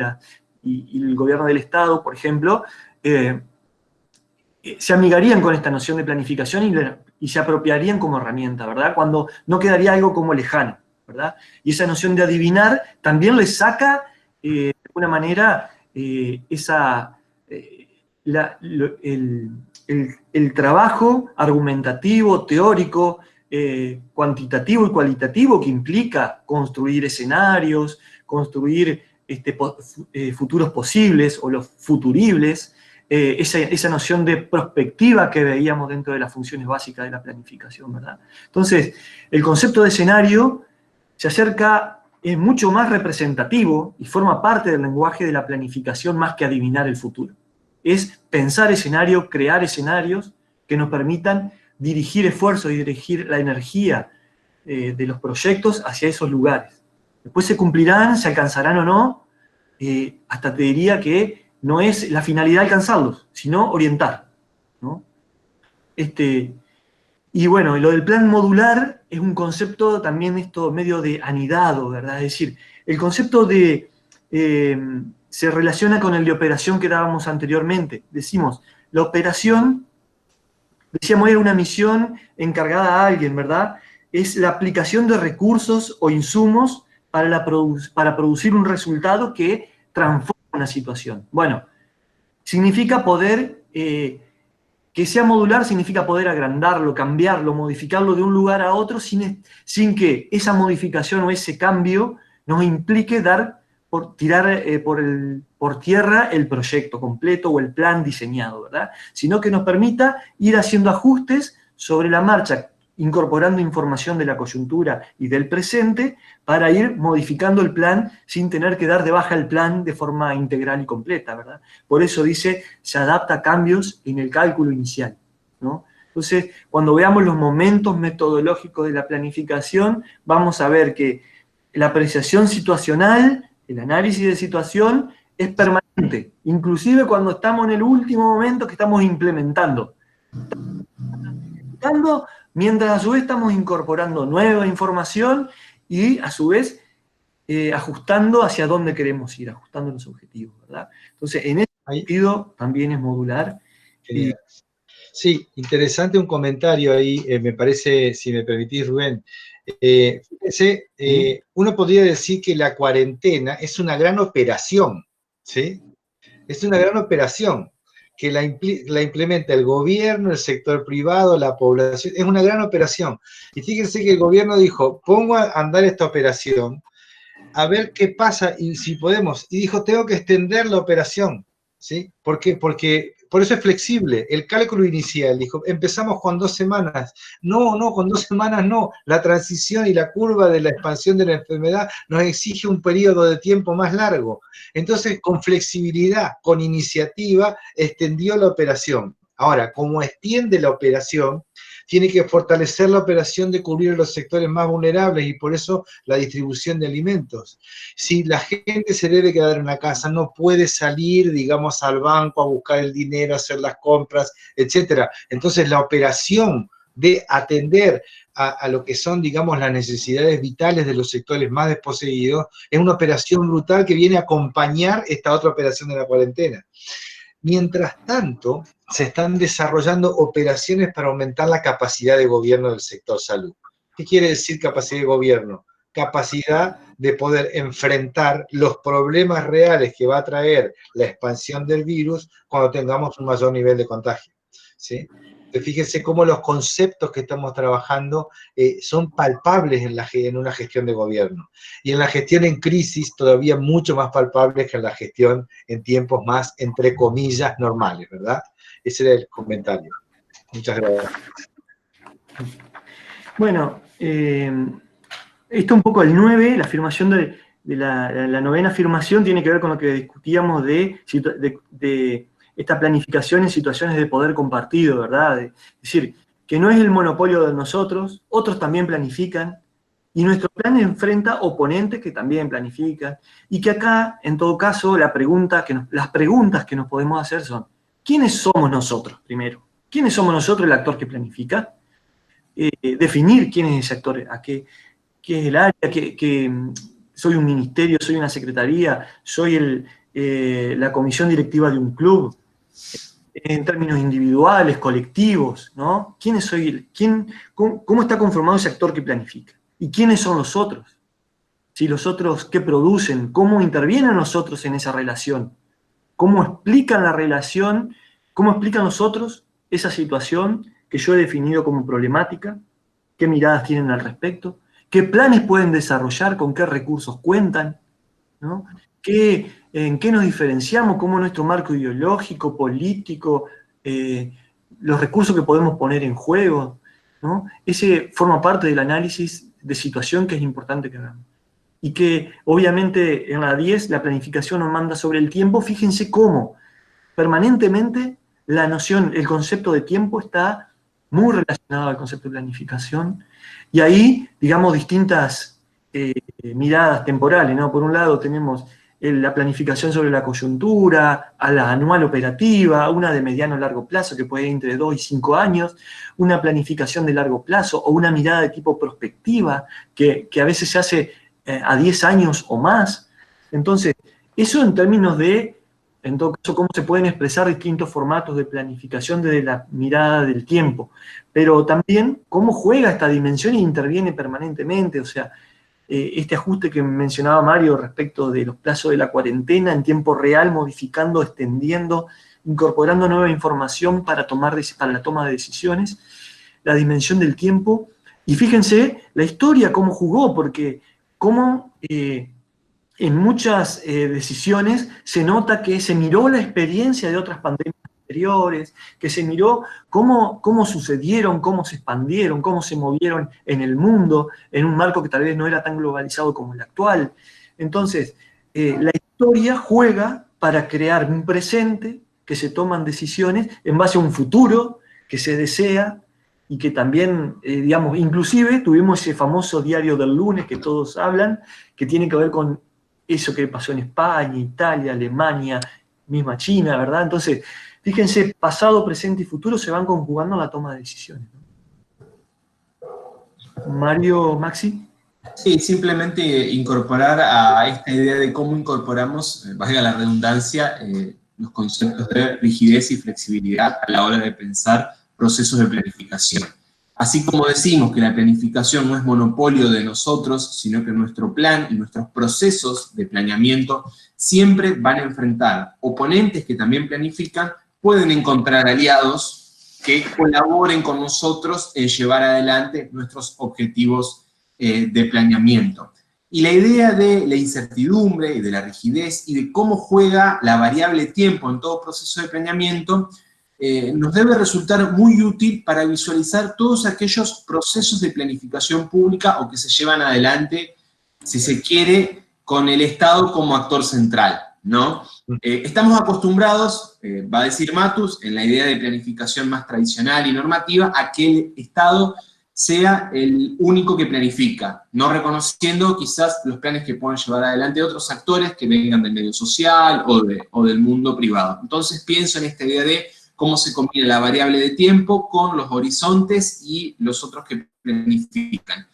y el gobierno del Estado, por ejemplo, se amigarían con esta noción de planificación y se apropiarían como herramienta, ¿verdad? Cuando no quedaría algo como lejano, ¿verdad? Y esa noción de adivinar también le saca, de alguna manera, el trabajo argumentativo, teórico, cuantitativo y cualitativo que implica construir escenarios, construir futuros posibles o los futuribles, esa noción de prospectiva que veíamos dentro de las funciones básicas de la planificación, ¿verdad? Entonces, el concepto de escenario se acerca, es mucho más representativo y forma parte del lenguaje de la planificación más que adivinar el futuro. Es pensar escenario, crear escenarios que nos permitan dirigir esfuerzos y dirigir la energía de los proyectos hacia esos lugares. Después se cumplirán, se alcanzarán o no, hasta te diría que no es la finalidad alcanzarlos, sino orientar, ¿no? Y bueno, lo del plan modular es un concepto también esto medio de anidado, ¿verdad? Es decir, el concepto de se relaciona con el de operación que dábamos anteriormente. Decimos, la operación, decíamos, era una misión encargada a alguien, ¿verdad? Es la aplicación de recursos o insumos para producir un resultado que transforma una situación. Bueno, significa poder, que sea modular significa poder agrandarlo, cambiarlo, modificarlo de un lugar a otro sin que esa modificación o ese cambio nos implique tirar por tierra el proyecto completo o el plan diseñado, ¿verdad? Sino que nos permita ir haciendo ajustes sobre la marcha, incorporando información de la coyuntura y del presente para ir modificando el plan sin tener que dar de baja el plan de forma integral y completa, ¿verdad? Por eso dice, se adapta a cambios en el cálculo inicial, ¿no? Entonces, cuando veamos los momentos metodológicos de la planificación, vamos a ver que la apreciación situacional, el análisis de situación, es permanente, inclusive cuando estamos en el último momento que estamos implementando. Mientras a su vez estamos incorporando nueva información y a su vez ajustando hacia dónde queremos ir, ajustando los objetivos, ¿verdad? Entonces, en ese sentido también es modular. Sí, interesante un comentario ahí, me parece, si me permitís, Rubén. Fíjense, uno podría decir que la cuarentena es una gran operación, ¿sí? Es una gran operación que la implementa el gobierno, el sector privado, la población, es una gran operación. Y fíjense que el gobierno dijo, pongo a andar esta operación, a ver qué pasa y si podemos. Y dijo, tengo que extender la operación, ¿sí? ¿Por qué? Porque por eso es flexible. El cálculo inicial, dijo, empezamos con 2 semanas. No, con 2 semanas no. La transición y la curva de la expansión de la enfermedad nos exige un periodo de tiempo más largo. Entonces, con flexibilidad, con iniciativa, extendió la operación. Ahora, como extiende la operación, tiene que fortalecer la operación de cubrir los sectores más vulnerables y por eso la distribución de alimentos. Si la gente se debe quedar en la casa, no puede salir, digamos, al banco a buscar el dinero, hacer las compras, etc. Entonces la operación de atender a lo que son, digamos, las necesidades vitales de los sectores más desposeídos es una operación brutal que viene a acompañar esta otra operación de la cuarentena. Mientras tanto, se están desarrollando operaciones para aumentar la capacidad de gobierno del sector salud. ¿Qué quiere decir capacidad de gobierno? Capacidad de poder enfrentar los problemas reales que va a traer la expansión del virus cuando tengamos un mayor nivel de contagio, ¿sí? Fíjense cómo los conceptos que estamos trabajando son palpables en una gestión de gobierno. Y en la gestión en crisis todavía mucho más palpables que en la gestión en tiempos más, entre comillas, normales, ¿verdad? Ese era el comentario. Muchas gracias. Bueno, esto un poco el 9, la afirmación de la novena afirmación tiene que ver con lo que discutíamos de esta planificación en situaciones de poder compartido, ¿verdad? Es decir, que no es el monopolio de nosotros, otros también planifican, y nuestro plan enfrenta oponentes que también planifican, y que acá, en todo caso, las preguntas que nos podemos hacer son, ¿quiénes somos nosotros, primero? ¿Quiénes somos nosotros, el actor que planifica? Definir quién es ese actor, qué es el área, soy un ministerio, soy una secretaría, soy la comisión directiva de un club, en términos individuales, colectivos, ¿no? ¿Cómo está conformado ese actor que planifica? ¿Y quiénes son los otros? Si los otros, ¿qué producen? ¿Cómo intervienen los otros en esa relación? ¿Cómo explican la relación? ¿Cómo explican los otros esa situación que yo he definido como problemática? ¿Qué miradas tienen al respecto? ¿Qué planes pueden desarrollar? ¿Con qué recursos cuentan? ¿No? ¿En qué nos diferenciamos? ¿Cómo nuestro marco ideológico, político, los recursos que podemos poner en juego? ¿No? Ese forma parte del análisis de situación que es importante que hagamos. Y que obviamente en la 10 la planificación nos manda sobre el tiempo. Fíjense cómo permanentemente la noción, el concepto de tiempo está muy relacionado al concepto de planificación, y ahí, digamos, distintas miradas temporales, ¿no? Por un lado tenemos la planificación sobre la coyuntura, a la anual operativa, una de mediano a largo plazo que puede ir entre 2 y 5 años, una planificación de largo plazo o una mirada de tipo prospectiva que a veces se hace a 10 años o más. Entonces, eso en términos de, en todo caso, cómo se pueden expresar distintos formatos de planificación desde la mirada del tiempo, pero también cómo juega esta dimensión e interviene permanentemente, o sea, este ajuste que mencionaba Mario respecto de los plazos de la cuarentena en tiempo real, modificando, extendiendo, incorporando nueva información para la toma de decisiones, la dimensión del tiempo, y fíjense la historia, cómo jugó, porque cómo en muchas decisiones se nota que se miró la experiencia de otras pandemias anteriores, que se miró cómo sucedieron, cómo se expandieron, cómo se movieron en el mundo, en un marco que tal vez no era tan globalizado como el actual. Entonces, la historia juega para crear un presente, que se toman decisiones en base a un futuro que se desea, y que también, digamos, inclusive tuvimos ese famoso diario del lunes que todos hablan, que tiene que ver con eso que pasó en España, Italia, Alemania, misma China, ¿verdad? Entonces, fíjense, pasado, presente y futuro se van conjugando en la toma de decisiones. Mario, Maxi. Sí, simplemente incorporar a esta idea de cómo incorporamos, valga la redundancia, los conceptos de rigidez y flexibilidad a la hora de pensar procesos de planificación. Así como decimos que la planificación no es monopolio de nosotros, sino que nuestro plan y nuestros procesos de planeamiento siempre van a enfrentar oponentes que también planifican, pueden encontrar aliados que colaboren con nosotros en llevar adelante nuestros objetivos de planeamiento. Y la idea de la incertidumbre y de la rigidez y de cómo juega la variable tiempo en todo proceso de planeamiento nos debe resultar muy útil para visualizar todos aquellos procesos de planificación pública o que se llevan adelante, si se quiere, con el Estado como actor central, ¿no? Estamos acostumbrados, va a decir Matus, en la idea de planificación más tradicional y normativa, a que el Estado sea el único que planifica, no reconociendo quizás los planes que puedan llevar adelante otros actores que vengan del medio social o del mundo privado. Entonces pienso en esta idea de cómo se combina la variable de tiempo con los horizontes y los otros que planifican.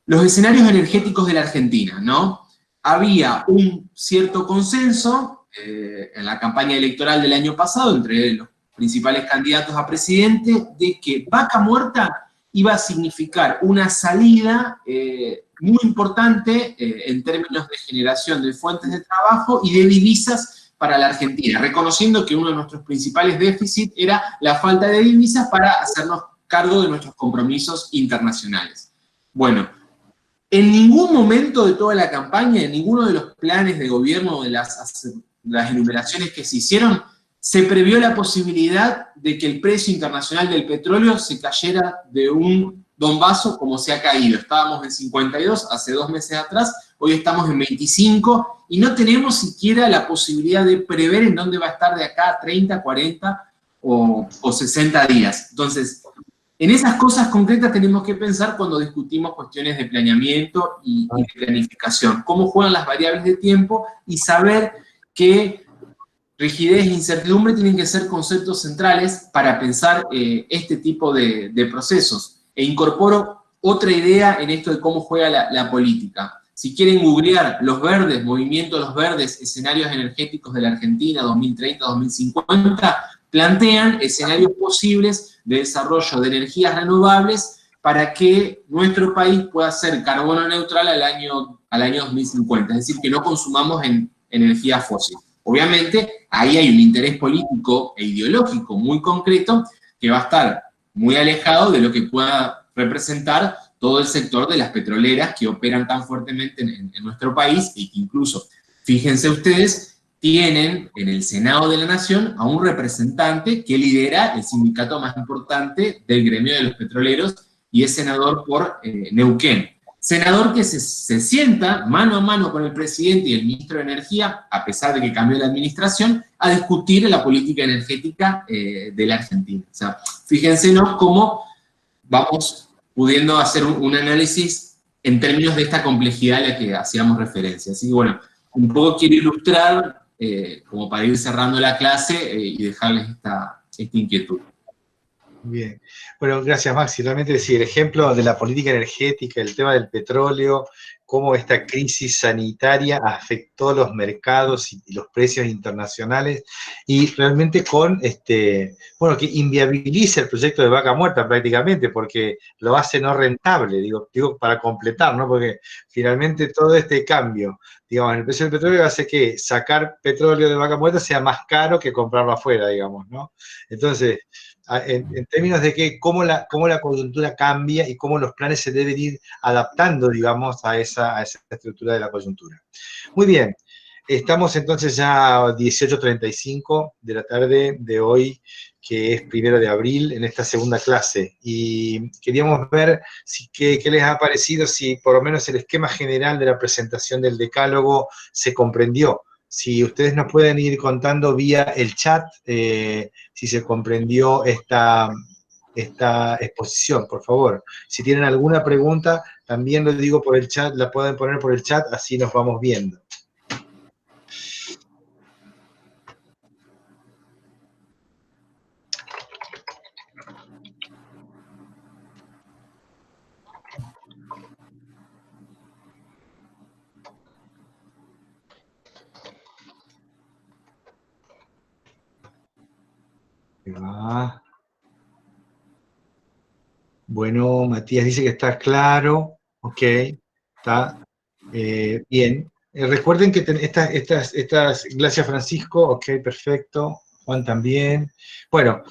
Los escenarios energéticos de la Argentina, ¿no? Había un cierto consenso en la campaña electoral del año pasado entre los principales candidatos a presidente de que Vaca Muerta iba a significar una salida muy importante en términos de generación de fuentes de trabajo y de divisas para la Argentina, reconociendo que uno de nuestros principales déficits era la falta de divisas para hacernos cargo de nuestros compromisos internacionales. Bueno, en ningún momento de toda la campaña, en ninguno de los planes de gobierno, de las enumeraciones que se hicieron, se previó la posibilidad de que el precio internacional del petróleo se cayera de un bombazo como se ha caído. Estábamos en 52 hace 2 meses atrás, hoy estamos en 25 y no tenemos siquiera la posibilidad de prever en dónde va a estar de acá a 30, 40 o 60 días. Entonces, en esas cosas concretas tenemos que pensar cuando discutimos cuestiones de planeamiento y de planificación. Cómo juegan las variables de tiempo y saber que rigidez e incertidumbre tienen que ser conceptos centrales para pensar este tipo de procesos. E incorporo otra idea en esto de cómo juega la política. Si quieren googlear Los Verdes, Movimiento Los Verdes, escenarios energéticos de la Argentina 2030-2050, plantean escenarios posibles de desarrollo de energías renovables para que nuestro país pueda ser carbono neutral al año 2050, es decir, que no consumamos en energía fósil. Obviamente, ahí hay un interés político e ideológico muy concreto que va a estar muy alejado de lo que pueda representar todo el sector de las petroleras que operan tan fuertemente en nuestro país y que incluso, fíjense ustedes, tienen en el Senado de la Nación a un representante que lidera el sindicato más importante del gremio de los petroleros y es senador por Neuquén. Senador que se sienta mano a mano con el presidente y el ministro de Energía, a pesar de que cambió la administración, a discutir la política energética de la Argentina. O sea, fíjense cómo vamos pudiendo hacer un análisis en términos de esta complejidad a la que hacíamos referencia. Así que bueno, un poco quiero ilustrar, como para ir cerrando la clase y dejarles esta inquietud. Bien. Bueno, gracias, Maxi. Realmente sí, el ejemplo de la política energética, el tema del petróleo, cómo esta crisis sanitaria afectó los mercados y los precios internacionales, y realmente bueno, que inviabiliza el proyecto de Vaca Muerta prácticamente, porque lo hace no rentable, digo para completar, ¿no? Porque finalmente todo este cambio, digamos, en el precio del petróleo hace que sacar petróleo de Vaca Muerta sea más caro que comprarlo afuera, digamos, ¿no? Entonces, en términos de cómo la coyuntura cambia y cómo los planes se deben ir adaptando, digamos, a esa estructura de la coyuntura. Muy bien, estamos entonces ya a 18:35 de la tarde de hoy, que es 1 de abril, en esta segunda clase, y queríamos ver qué les ha parecido, si por lo menos el esquema general de la presentación del decálogo se comprendió. Si ustedes nos pueden ir contando vía el chat, si se comprendió esta exposición, por favor. Si tienen alguna pregunta, también lo digo por el chat, la pueden poner por el chat, así nos vamos viendo. Bueno, Matías dice que está claro, ok, está bien. Recuerden que gracias Francisco, ok, perfecto, Juan también. Bueno,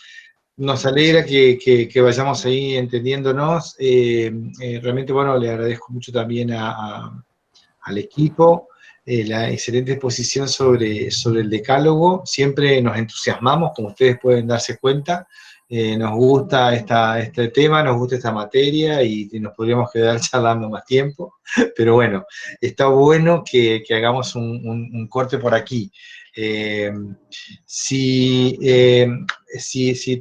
nos alegra que vayamos ahí entendiéndonos. Realmente, bueno, le agradezco mucho también al equipo la excelente exposición sobre el decálogo. Siempre nos entusiasmamos, como ustedes pueden darse cuenta. Nos gusta este tema, nos gusta esta materia y nos podríamos quedar charlando más tiempo, pero bueno, está bueno que hagamos un corte por aquí. Si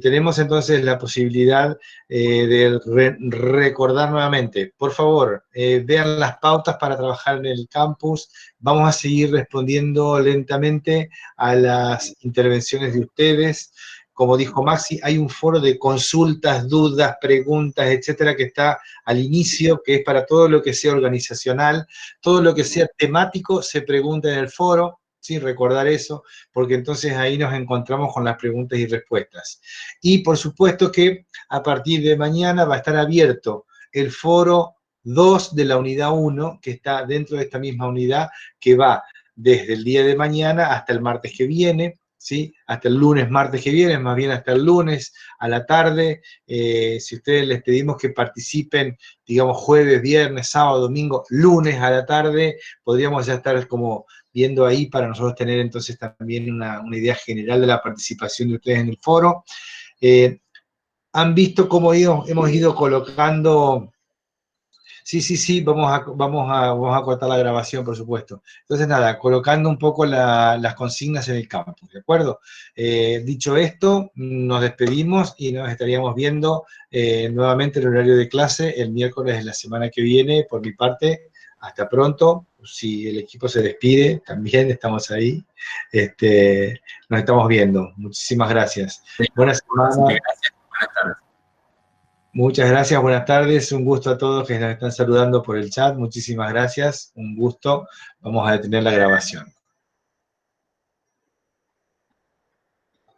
tenemos entonces la posibilidad de recordar nuevamente, por favor, vean las pautas para trabajar en el campus. Vamos a seguir respondiendo lentamente a las intervenciones de ustedes. Como dijo Maxi, hay un foro de consultas, dudas, preguntas, etcétera, que está al inicio, que es para todo lo que sea organizacional, todo lo que sea temático se pregunta en el foro. Sí, recordar eso, porque entonces ahí nos encontramos con las preguntas y respuestas. Y por supuesto que a partir de mañana va a estar abierto el foro 2 de la unidad 1, que está dentro de esta misma unidad, que va desde el día de mañana hasta el martes que viene, ¿sí? Hasta el lunes, martes que viene, más bien hasta el lunes a la tarde. Si ustedes les pedimos que participen, digamos, jueves, viernes, sábado, domingo, lunes a la tarde, podríamos ya estar como viendo ahí para nosotros tener entonces también una idea general de la participación de ustedes en el foro. Han visto cómo hemos ido colocando... Sí, vamos a cortar la grabación, por supuesto. Entonces, nada, colocando un poco las consignas en el campus, ¿de acuerdo? Dicho esto, nos despedimos y nos estaríamos viendo nuevamente el horario de clase el miércoles de la semana que viene. Por mi parte, hasta pronto. Si el equipo se despide, también estamos ahí. Nos estamos viendo. Muchísimas gracias. Buenas semanas. Gracias. Buenas tardes. Muchas gracias, buenas tardes, un gusto a todos que nos están saludando por el chat, muchísimas gracias, un gusto, vamos a detener la grabación.